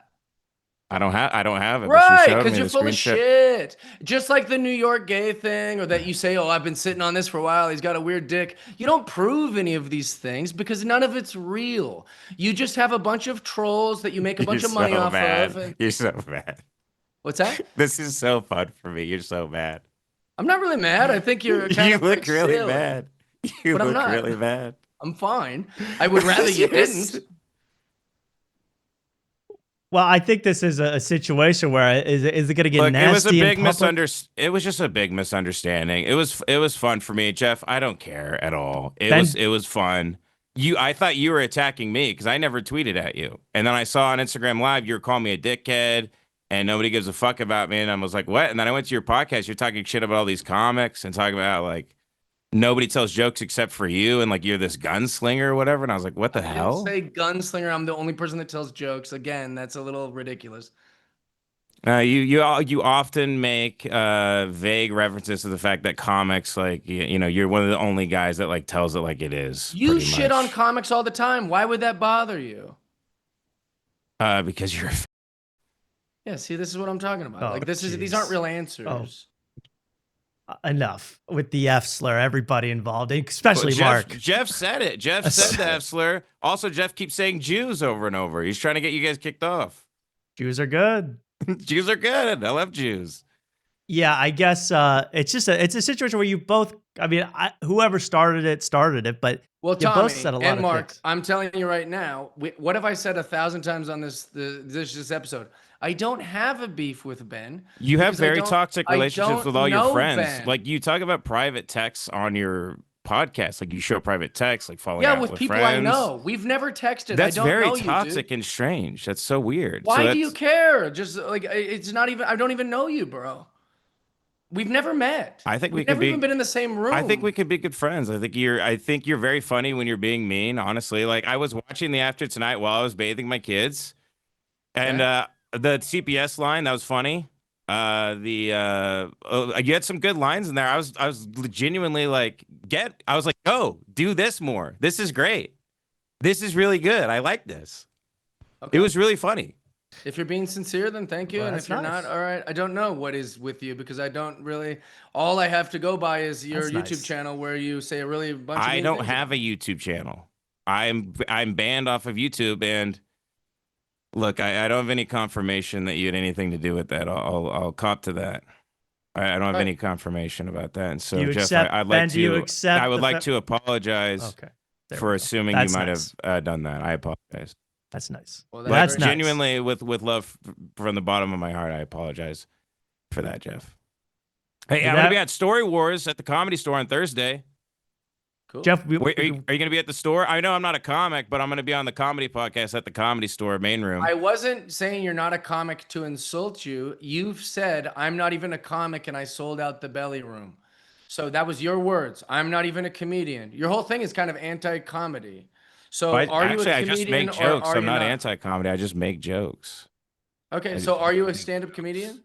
I don't have it. Right, because you're full of shit. Just like the New York gay thing, or that you say, "Oh, I've been sitting on this for a while. He's got a weird dick." You don't prove any of these things because none of it's real. You just have a bunch of trolls that you make a bunch of money off of. You're so bad. What's that? This is so fun for me. You're so mad. I'm not really mad. I think you're kind of look really mad. You look really mad. I'm fine. I would rather you didn't. Well, I think this is a situation where is it going to get nasty? It was a big It was just a big misunderstanding. It was fun for me, Jeff. I don't care at all. It was fun. I thought you were attacking me because I never tweeted at you, and then I saw on Instagram Live you were calling me a dickhead, and nobody gives a fuck about me, and I was like, what? And then I went to your podcast. You're talking shit about all these comics and talking about like nobody tells jokes except for you, and like you're this gunslinger or whatever. And I was like, what the hell? I didn't say gunslinger. I'm the only person that tells jokes. Again, that's a little ridiculous. You often make vague references to the fact that comics, like you're one of the only guys that like tells it like it is. You shit on comics all the time. Why would that bother you? Because you're. Yeah, see, this is what I'm talking about. Like these aren't real answers. Enough with the F slur. Everybody involved, especially Mark. Jeff said it. Jeff said the F slur. Also, Jeff keeps saying Jews over and over. He's trying to get you guys kicked off. Jews are good. Jews are good. I love Jews. Yeah, I guess it's just it's a situation where you both. I mean, whoever started it, but well, Tommy both said a lot and of Mark, things. I'm telling you right now. What have I said 1,000 times on this episode? I don't have a beef with Ben. You have very toxic relationships with all your friends. Ben. Like you talk about private texts on your podcast. Like you show private texts, like falling out with people friends. I know. We've never texted. That's I don't very know toxic you, and strange. That's so weird. Why do you care? Just like it's not even. I don't even know you, bro. We've never met. I think we've never even been in the same room. I think we could be good friends. I think you're very funny when you're being mean. Honestly, like I was watching the After Tonight while I was bathing my kids, and the CPS line that was funny. You had some good lines in there. I was genuinely like, I was like, oh, do this more. This is great. This is really good. I like this. Okay. It was really funny. If you're being sincere, then thank you. Well, and if you're not, all right. I don't know what is with you because I don't really. All I have to go by is your YouTube channel where you say a really bunch. I don't have a YouTube channel. I'm banned off of YouTube, and look, I don't have any confirmation that you had anything to do with that. I'll cop to that. I don't have any confirmation about that. And so, Jeff, I would like to apologize for assuming you might have done that. I apologize. That's nice. Well, that's genuinely with love from the bottom of my heart. I apologize for that, Jeff. Hey, I'm gonna be at Story Wars at the Comedy Store on Thursday. Cool. Jeff, are you gonna be at the store? I know I'm not a comic, but I'm gonna be on the comedy podcast at the Comedy Store main room. I wasn't saying you're not a comic to insult you. You've said I'm not even a comic and I sold out the belly room. So that was your words. I'm not even a comedian. Your whole thing is kind of anti-comedy. So are you a comedian? I just make jokes. I'm not not anti-comedy. I just make jokes. Okay, so are you a stand-up comedian?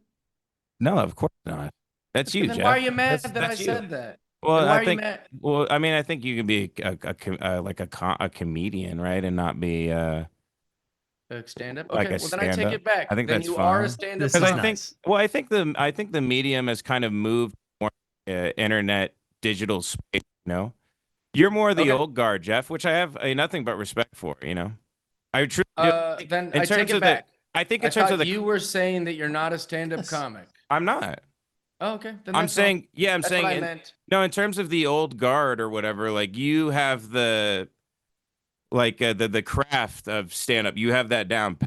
No, of course not. That's you, then Jeff. Why are you mad that I said that? Well, I think. Well, I mean, I think you can be a comedian, right, and not be a stand-up. Okay, like well then I take it back. I think that's you fine. are a stand-up. Because I think the medium has kind of moved more internet digital space. You know, you're more the old guard, Jeff, which I have nothing but respect for. You know, I truly do. Then I take it back. I think in terms of you were saying that you're not a stand-up comic. I'm not. Oh, okay. Then I'm saying, I'm that's saying, what I meant. No, in terms of the old guard or whatever, like you have the craft of stand up. You have that down.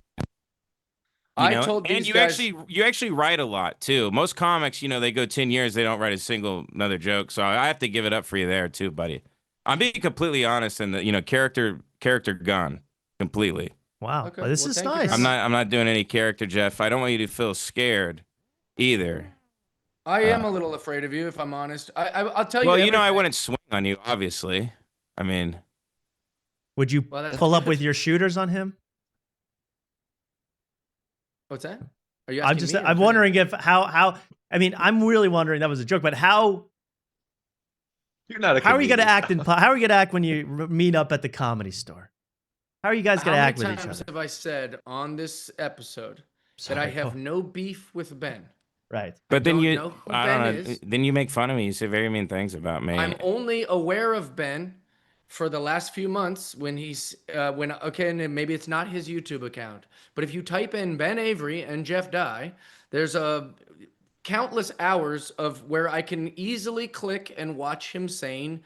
I told these guys, you actually write a lot too. Most comics, they go 10 years, they don't write a single another joke. So I have to give it up for you there too, buddy. I'm being completely honest, and character gone completely. Wow, okay. Well, this is nice. I'm not doing any character, Jeff. I don't want you to feel scared either. I am a little afraid of you, if I'm honest. I'll tell you. Well, I wouldn't swing on you, obviously. I mean, would you pull up with your shooters on him? What's that? Are you asking I'm wondering if how. I mean, I'm really wondering. That was a joke, but how? You're not a. How are you gonna act how are you gonna act when you meet up at the Comedy Store? How are you guys gonna act with each other? How many times have I said on this episode that I have no beef with Ben? Right. But then then you make fun of me. You say very mean things about me. I'm only aware of Ben for the last few months when and maybe it's not his YouTube account, but if you type in Ben Avery and Jeff Dye, there's countless hours of where I can easily click and watch him saying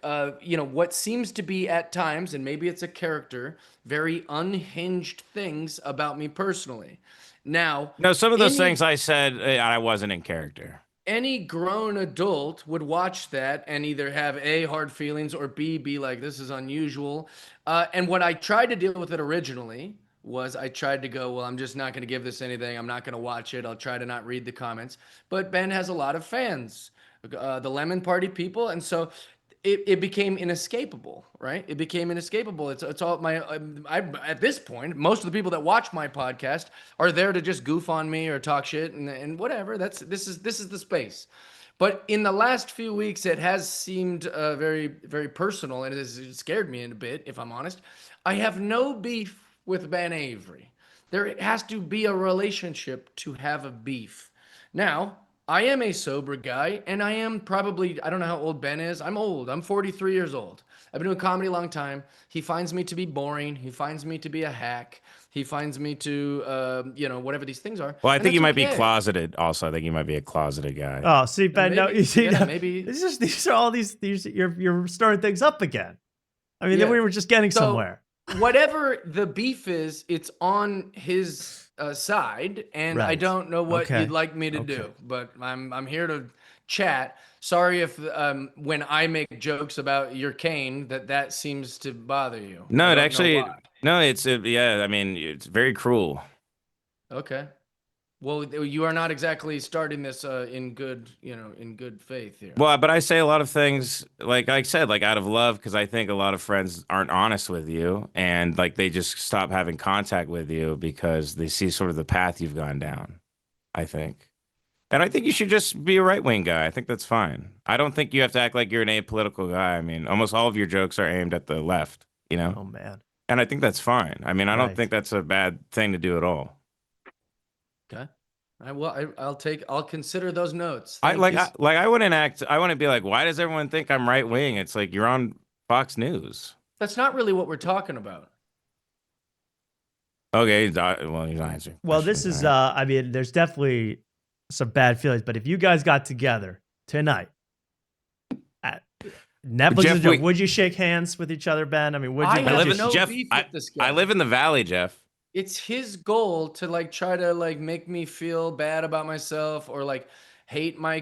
what seems to be at times, and maybe it's a character, very unhinged things about me personally. Now, some of those things I said, I wasn't in character. Any grown adult would watch that and either have A, hard feelings, or B, be like, this is unusual. And what I tried to deal with it originally was I tried to go, well, I'm just not going to give this anything. I'm not going to watch it. I'll try to not read the comments. But Ben has a lot of fans, the Lemon Party people. And so it became inescapable, right? It became inescapable. It's all my. I at this point, most of the people that watch my podcast are there to just goof on me or talk shit and whatever. This is the space. But in the last few weeks, it has seemed very, very personal, and it has scared me in a bit, if I'm honest. I have no beef with Ben Avery. There has to be a relationship to have a beef. Now, I am a sober guy, and I am probably, I don't know how old Ben is. I'm old. I'm 43 years old. I've been doing comedy a long time. He finds me to be boring. He finds me to be a hack. He finds me to, whatever these things are. Well, I think he might be closeted. Also, I think he might be a closeted guy. Oh, see, Ben, no, you see, maybe these are all these. You're stirring things up again. I mean, then we were just getting somewhere. Whatever the beef is, it's on his side, and I don't know what you'd like me to do, but I'm here to chat. Sorry if when I make jokes about your cane that seems to bother you. No, it's I mean, it's very cruel. Okay. Well, you are not exactly starting this in good faith here. Well, but I say a lot of things, like I said, like out of love, because I think a lot of friends aren't honest with you, and like they just stop having contact with you because they see sort of the path you've gone down, I think. And I think you should just be a right-wing guy. I think that's fine. I don't think you have to act like you're an apolitical guy. I mean, almost all of your jokes are aimed at the left, you know? Oh, man. And I think that's fine. I mean, I don't think that's a bad thing to do at all. Okay. I'll consider those notes. I wouldn't be like, why does everyone think I'm right wing? It's like you're on Fox News. That's not really what we're talking about. Okay, he's not answering. Well, this is I mean, there's definitely some bad feelings, but if you guys got together tonight at Netflix, Jeff, would you shake hands with each other, Ben? I mean, would you? I live in the Valley, Jeff. It's his goal to like try to like make me feel bad about myself or like hate my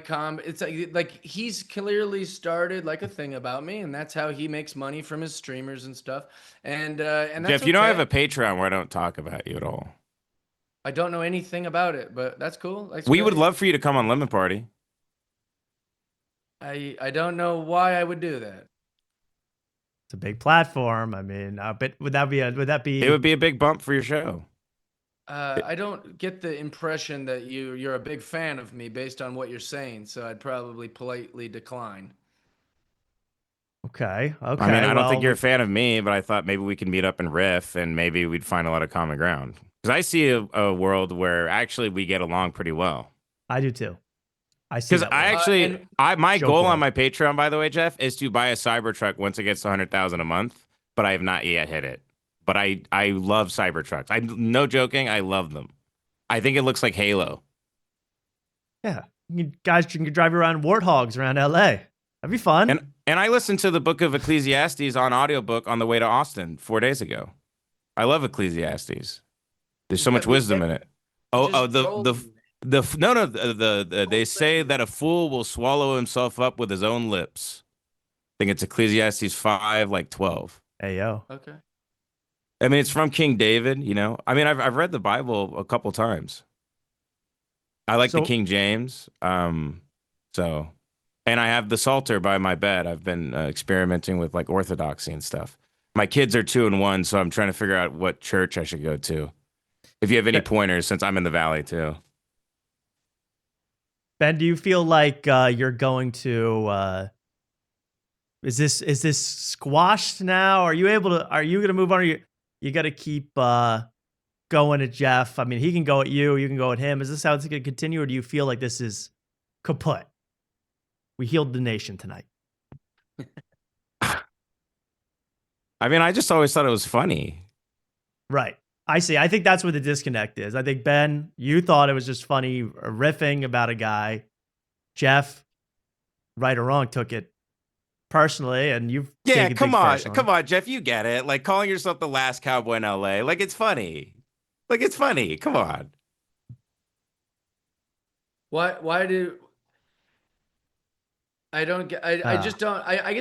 It's like he's clearly started like a thing about me, and that's how he makes money from his streamers and stuff. And that's Jeff, you know I have a Patreon where I don't talk about you at all. I don't know anything about it, but that's cool. We would love for you to come on Lemon Party. I don't know why I would do that. It's a big platform. I mean, but would that be? It would be a big bump for your show. I don't get the impression that you're a big fan of me based on what you're saying, so I'd probably politely decline. Okay. I mean, I don't think you're a fan of me, but I thought maybe we can meet up and riff, and maybe we'd find a lot of common ground. Because I see a world where actually we get along pretty well. I do too. I see. Because my goal on my Patreon, by the way, Jeff, is to buy a Cybertruck once it gets to 100,000 a month, but I have not yet hit it. But I love Cybertrucks. No joking, I love them. I think it looks like Halo. Yeah, you guys can drive around warthogs around LA. That'd be fun. And I listened to the Book of Ecclesiastes on audiobook on the way to Austin 4 days ago. I love Ecclesiastes. There's so much wisdom in it. They say that a fool will swallow himself up with his own lips. I think it's Ecclesiastes 5, like 12. Hey, yo. Okay. I mean, it's from King David, you know. I mean, I've read the Bible a couple times. I like the King James. And I have the Psalter by my bed. I've been experimenting with like orthodoxy and stuff. My kids are 2 and 1, so I'm trying to figure out what church I should go to. If you have any pointers, since I'm in the Valley too. Ben, do you feel like you're going to? Is this squashed now? Are you going to move on? Or you got to keep going at Jeff? I mean, he can go at you. You can go at him. Is this how it's going to continue, or do you feel like this is kaput? We healed the nation tonight. I mean, I just always thought it was funny. Right. I see. I think that's where the disconnect is. I think, Ben, you thought it was just funny riffing about a guy. Jeff, right or wrong, took it personally, and you've taken come on, Jeff, you get it. Like calling yourself the last cowboy in LA. Like it's funny. Come on. Why do I don't get I just don't I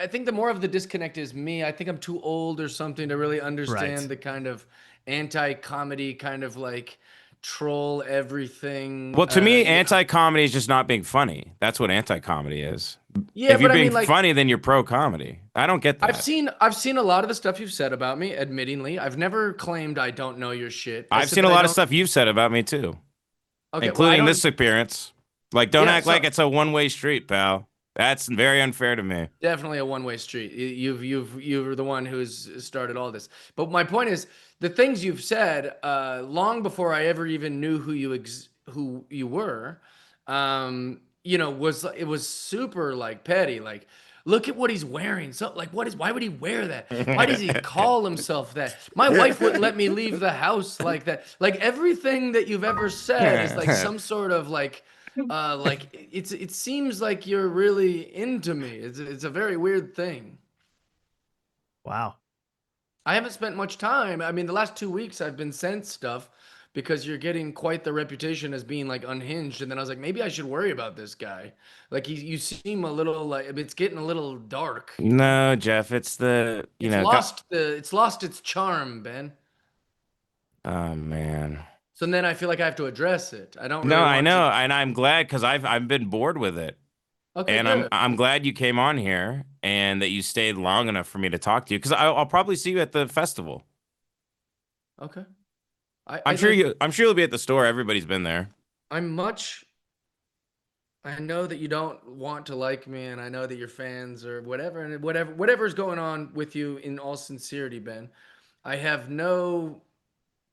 think the more of the disconnect is me. I think I'm too old or something to really understand the kind of anti-comedy kind of like troll everything. Well, to me, anti-comedy is just not being funny. That's what anti-comedy is. Yeah, if you're but being I mean, like, funny, then you're pro-comedy. I don't get that. I've seen a lot of the stuff you've said about me, admittingly. I've never claimed I don't know your shit. I've seen a lot of stuff you've said about me too. Okay, including this appearance. Like, don't act like it's a one-way street, pal. That's very unfair to me. Definitely a one-way street. You're the one who's started all this. But my point is, the things you've said long before I ever even knew who you were, you know, was super like petty. Like, look at what he's wearing. So like, why would he wear that? Why does he call himself that? My wife wouldn't let me leave the house like that. Like, everything that you've ever said is like some sort of like it seems like you're really into me. It's a very weird thing. Wow. I haven't spent much time. I mean, the last 2 weeks I've been sent stuff because you're getting quite the reputation as being like unhinged. And then I was like, maybe I should worry about this guy. Like, you seem a little like, it's getting a little dark. No, Jeff, it's the, it's lost its charm, Ben. Oh man. So then I feel like I have to address it. I don't. No, I know, and I'm glad because I've been bored with it. Okay, and good. I'm glad you came on here and that you stayed long enough for me to talk to you because I'll probably see you at the festival. Okay. I'm sure you'll be at the store. Everybody's been there. I know that you don't want to like me, and I know that your fans or whatever, and whatever's going on with you. In all sincerity, Ben, I have no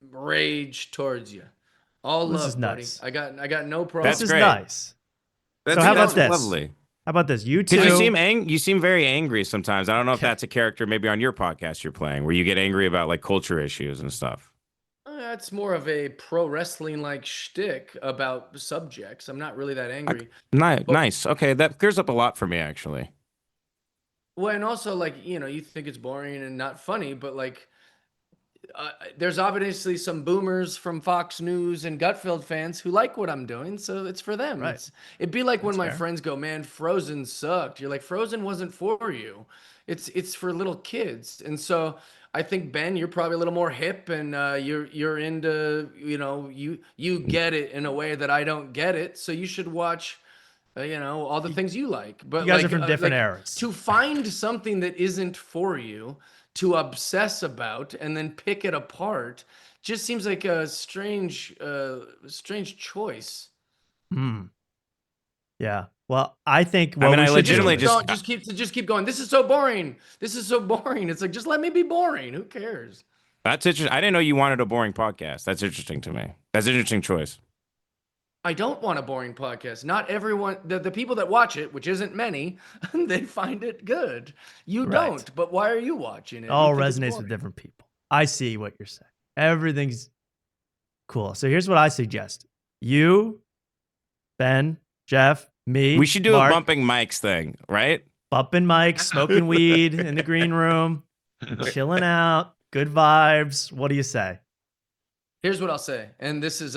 rage towards you. All love, this is buddy. nice. I got no problem. This is nice. So how about this? Lovely. How about this? You two. You seem very angry sometimes. I don't know if that's a character maybe on your podcast you're playing where you get angry about like culture issues and stuff. That's more of a pro wrestling like shtick about subjects. I'm not really that angry. Nice. Okay, that clears up a lot for me actually. Well, and also like, you think it's boring and not funny, but like, there's obviously some boomers from Fox News and Gutfeld fans who like what I'm doing, so it's for them. Right. It'd be like when my fair. friends go, "Man, Frozen sucked." You're like, "Frozen wasn't for you. It's for little kids." And so I think, Ben, you're probably a little more hip, and you're into, you get it in a way that I don't get it. So you should watch, all the things you like. But you guys are from different eras. To find something that isn't for you, to obsess about and then pick it apart, just seems like a strange choice. Yeah. Well, I think. Well, I mean, I legitimately just keep going. This is so boring. This is so boring. It's like, just let me be boring. Who cares? That's interesting. I didn't know you wanted a boring podcast. That's interesting to me. That's an interesting choice. I don't want a boring podcast. Not everyone, the people that watch it, which isn't many, they find it good. You don't, but why are you watching it? It all resonates with different people. I see what you're saying. Everything's cool. So here's what I suggest. You, Ben, Jeff, me. We should do Mark, a bumping mics thing, right? Bumping mics, smoking weed in the green room, chilling out, good vibes. What do you say? Here's what I'll say. And this is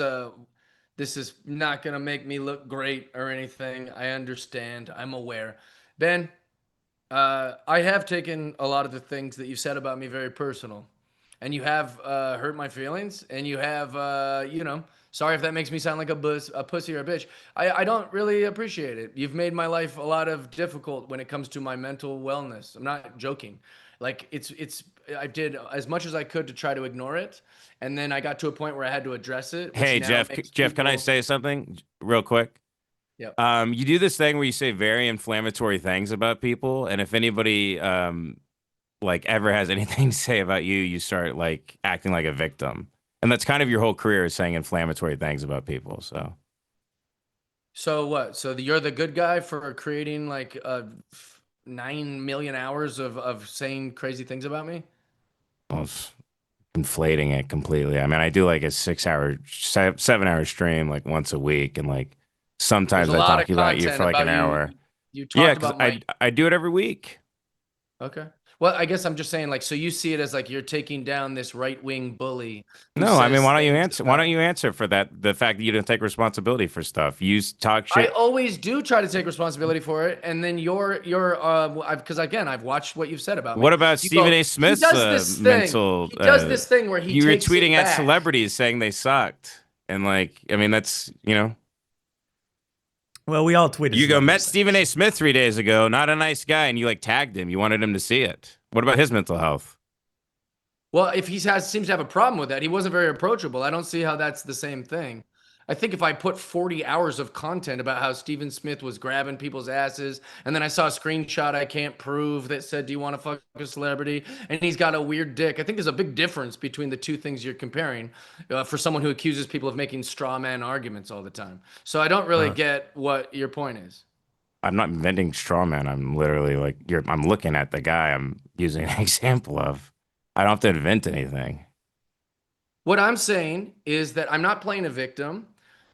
not going to make me look great or anything. I understand. I'm aware. Ben, I have taken a lot of the things that you said about me very personal. And you have hurt my feelings. And you have, sorry if that makes me sound like a pussy or a bitch. I don't really appreciate it. You've made my life a lot of difficult when it comes to my mental wellness. I'm not joking. Like, I did as much as I could to try to ignore it. And then I got to a point where I had to address it. Hey, Jeff, can I say something real quick? Yeah. You do this thing where you say very inflammatory things about people. And if anybody like ever has anything to say about you, you start like acting like a victim. And that's kind of your whole career, is saying inflammatory things about people. So what? So you're the good guy for creating like 9 million hours of saying crazy things about me? Well, inflating it completely. I mean, I do like a 7-hour stream like once a week, and like sometimes I talk about you for like an hour. You talked about I do it every week. Okay. Well, I guess I'm just saying, like, so you see it as like you're taking down this right-wing bully. No, I mean, why don't you answer? Why don't you answer for that? The fact that you don't take responsibility for stuff. You talk shit. I always do try to take responsibility for it, and then you're because again, I've watched what you've said about me. What about Stephen A. Smith's mental? He does this thing where you were tweeting at celebrities saying they sucked. And like, I mean, that's, Well, we all tweeted. You go, met Stephen A. Smith 3 days ago, not a nice guy, and you like tagged him. You wanted him to see it. What about his mental health? Well, if he seems to have a problem with that, he wasn't very approachable. I don't see how that's the same thing. I think if I put 40 hours of content about how Stephen Smith was grabbing people's asses, and then I saw a screenshot I can't prove that said, "Do you want to fuck a celebrity?" and he's got a weird dick. I think there's a big difference between the two things you're comparing for someone who accuses people of making straw man arguments all the time. So I don't really get what your point is. I'm not inventing straw man. I'm literally like, I'm looking at the guy I'm using an example of. I don't have to invent anything. What I'm saying is that I'm not playing a victim.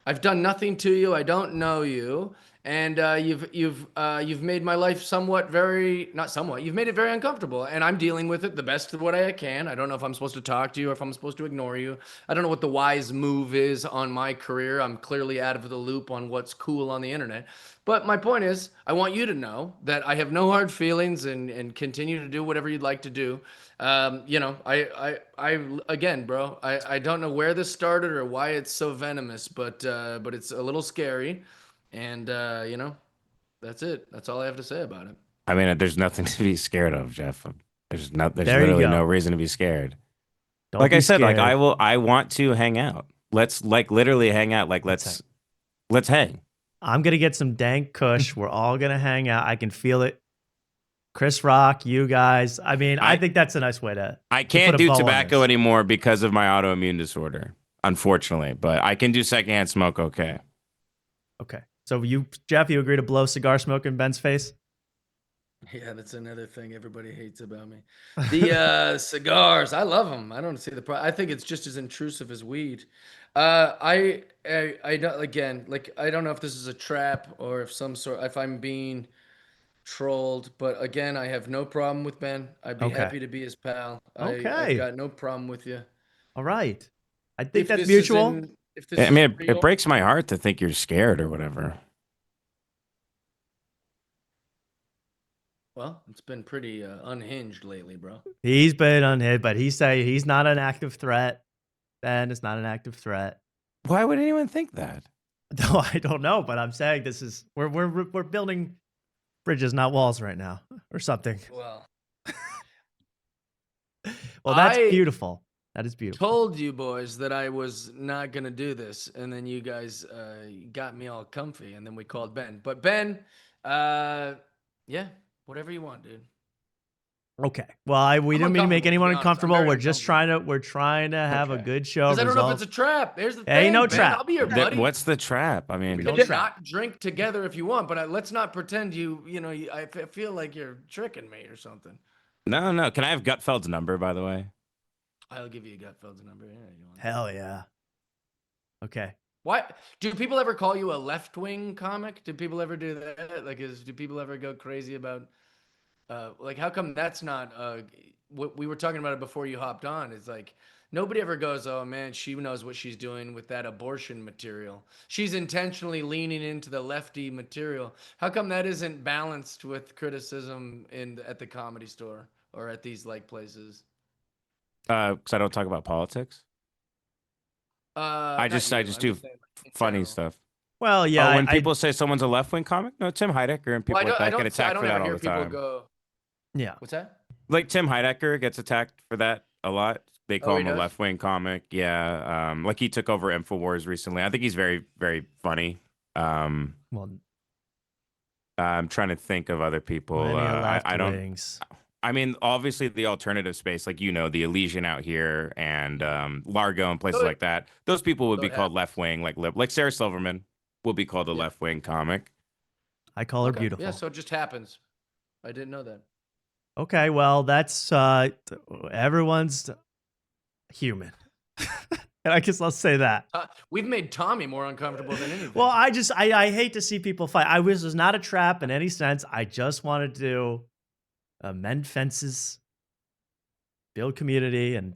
I've done nothing to you. I don't know you, and you've made my life you've made it very uncomfortable, and I'm dealing with it the best of what I can. I don't know if I'm supposed to talk to you or if I'm supposed to ignore you. I don't know what the wise move is on my career. I'm clearly out of the loop on what's cool on the internet. But my point is, I want you to know that I have no hard feelings and continue to do whatever you'd like to do. I again, bro, I don't know where this started or why it's so venomous, but it's a little scary, and that's it. That's all I have to say about it. I mean, there's nothing to be scared of, Jeff. There's literally no reason to be scared. Like I said, like I want to hang out. Let's like literally hang out. Like let's hang. I'm gonna get some dank kush. We're all gonna hang out. I can feel it. Chris Rock, you guys. I mean, I think that's a nice way to. I can't do tobacco anymore because of my autoimmune disorder, unfortunately. But I can do secondhand smoke. Okay. Okay. So Jeff, you agree to blow cigar smoke in Ben's face? Yeah, that's another thing everybody hates about me. The cigars, I love them. I don't see the problem. I think it's just as intrusive as weed. I don't, again, like, I don't know if this is a trap or if I'm being trolled, but again, I have no problem with Ben. I'd be happy to be his pal. I've got no problem with you. All right. I think that's mutual. It breaks my heart to think you're scared or whatever. Well, it's been pretty unhinged lately, bro. He's been unhinged, but he's not an active threat. Ben is not an active threat. Why would anyone think that? No, I don't know, but I'm saying this is we're building bridges, not walls, right now, or something. Well, that's beautiful. That is beautiful. Told you boys that I was not gonna do this, and then you guys got me all comfy, and then we called Ben. But Ben, yeah. Whatever you want, dude. Okay. Well, we didn't mean to make anyone uncomfortable. We're just trying to have a good show. Because I don't know if it's a trap. Here's the thing. Ain't no Ben, trap. I'll be your buddy. What's the trap? I mean, we can not drink together if you want, but let's not pretend I feel like you're tricking me or something. No. Can I have Gutfeld's number, by the way? I'll give you Gutfeld's number. Yeah, you want Hell yeah. Okay. Why do people ever call you a left-wing comic? Do people ever do that? Like, do people ever go crazy about, like, how come that's not, what we were talking about it before you hopped on? It's like, nobody ever goes, oh man, she knows what she's doing with that abortion material. She's intentionally leaning into the lefty material. How come that isn't balanced with criticism at the Comedy Store or at these like places? Because I don't talk about politics. I just do funny stuff. Well, yeah. When people say someone's a left-wing comic, no, Tim Heidecker and people like that get attacked for that all the time. Yeah. What's that? Like Tim Heidecker gets attacked for that a lot. They call him a left-wing comic. Yeah. Like he took over InfoWars recently. I think he's very, very funny. I'm trying to think of other people. I don't. I mean, obviously the alternative space, like, the Elysian out here and Largo and places like that. Those people would be called left wing, like Sarah Silverman will be called a left wing comic. I call her beautiful. Yeah, so it just happens. I didn't know that. Okay, well, that's everyone's human. And I guess I'll say that. We've made Tommy more uncomfortable than anything. Well, I hate to see people fight. This was not a trap in any sense. I just wanted to mend fences, build community, and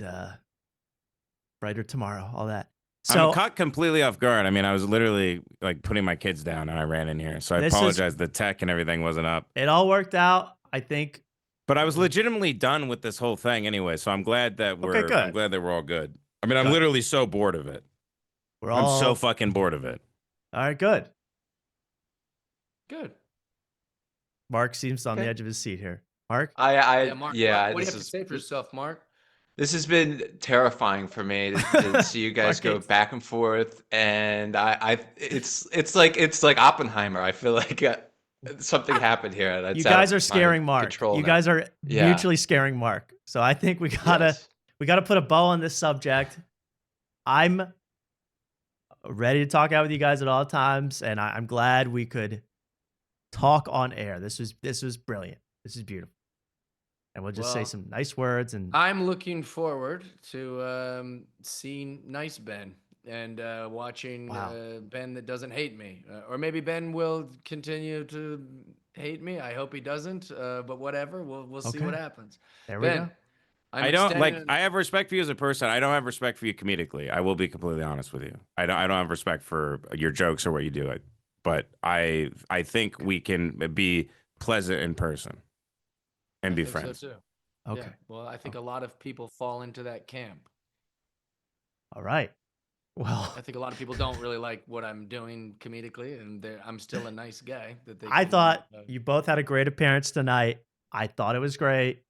brighter tomorrow, all that. So I'm caught completely off guard. I mean, I was literally like putting my kids down and I ran in here. So I apologize. The tech and everything wasn't up. It all worked out, I think. But I was legitimately done with this whole thing anyway. So I'm glad that we're all good. I mean, I'm literally so bored of it. I'm so fucking bored of it. All right, good. Good. Mark seems on the edge of his seat here. Mark? Mark, what do you have to say for yourself, Mark? This has been terrifying for me to see you guys go back and forth, and it's like Oppenheimer. I feel like something happened here. That's you guys are scaring Mark. You guys are mutually scaring Mark. So I think we gotta put a bow on this subject. I'm ready to talk out with you guys at all times, and I'm glad we could talk on air. This was brilliant. This is beautiful. And we'll just say some nice words. And I'm looking forward to seeing nice Ben and watching Ben that doesn't hate me. Or maybe Ben will continue to hate me. I hope he doesn't. But whatever. We'll see what happens. There we go. I have respect for you as a person. I don't have respect for you comedically. I will be completely honest with you. I don't have respect for your jokes or what you do. But I think we can be pleasant in person. And be friends. So too. Okay. Yeah. Well, I think a lot of people fall into that camp. All right. Well, I think a lot of people don't really like what I'm doing comedically, and I'm still a nice guy. I thought you both had a great appearance tonight. I thought it was great.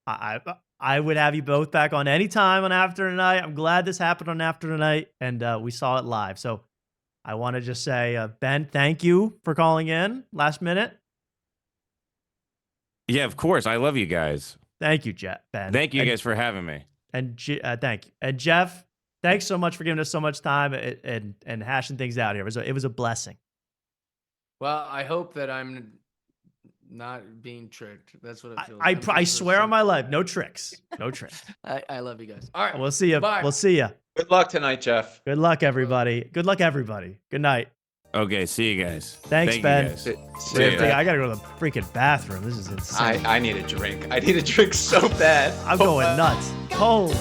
I would have you both back on any time on After Tonight. I'm glad this happened on After Tonight, and we saw it live. So I want to just say, Ben, thank you for calling in last minute. Yeah, of course. I love you guys. Thank you, Ben. Thank you guys for having me. And thank you. And Jeff, thanks so much for giving us so much time and hashing things out here. It was a blessing. Well, I hope that I'm not being tricked. That's what it feels like. I swear on my life, no tricks. No tricks. I love you guys. All right. We'll see you. Bye. We'll see you. Good luck tonight, Jeff. Good luck, everybody. Good luck, everybody. Good night. Okay, see you guys. Thanks, Ben. See you, I gotta go to the freaking bathroom. This is insane. I need a drink. I need a drink so bad. I'm going nuts. Holy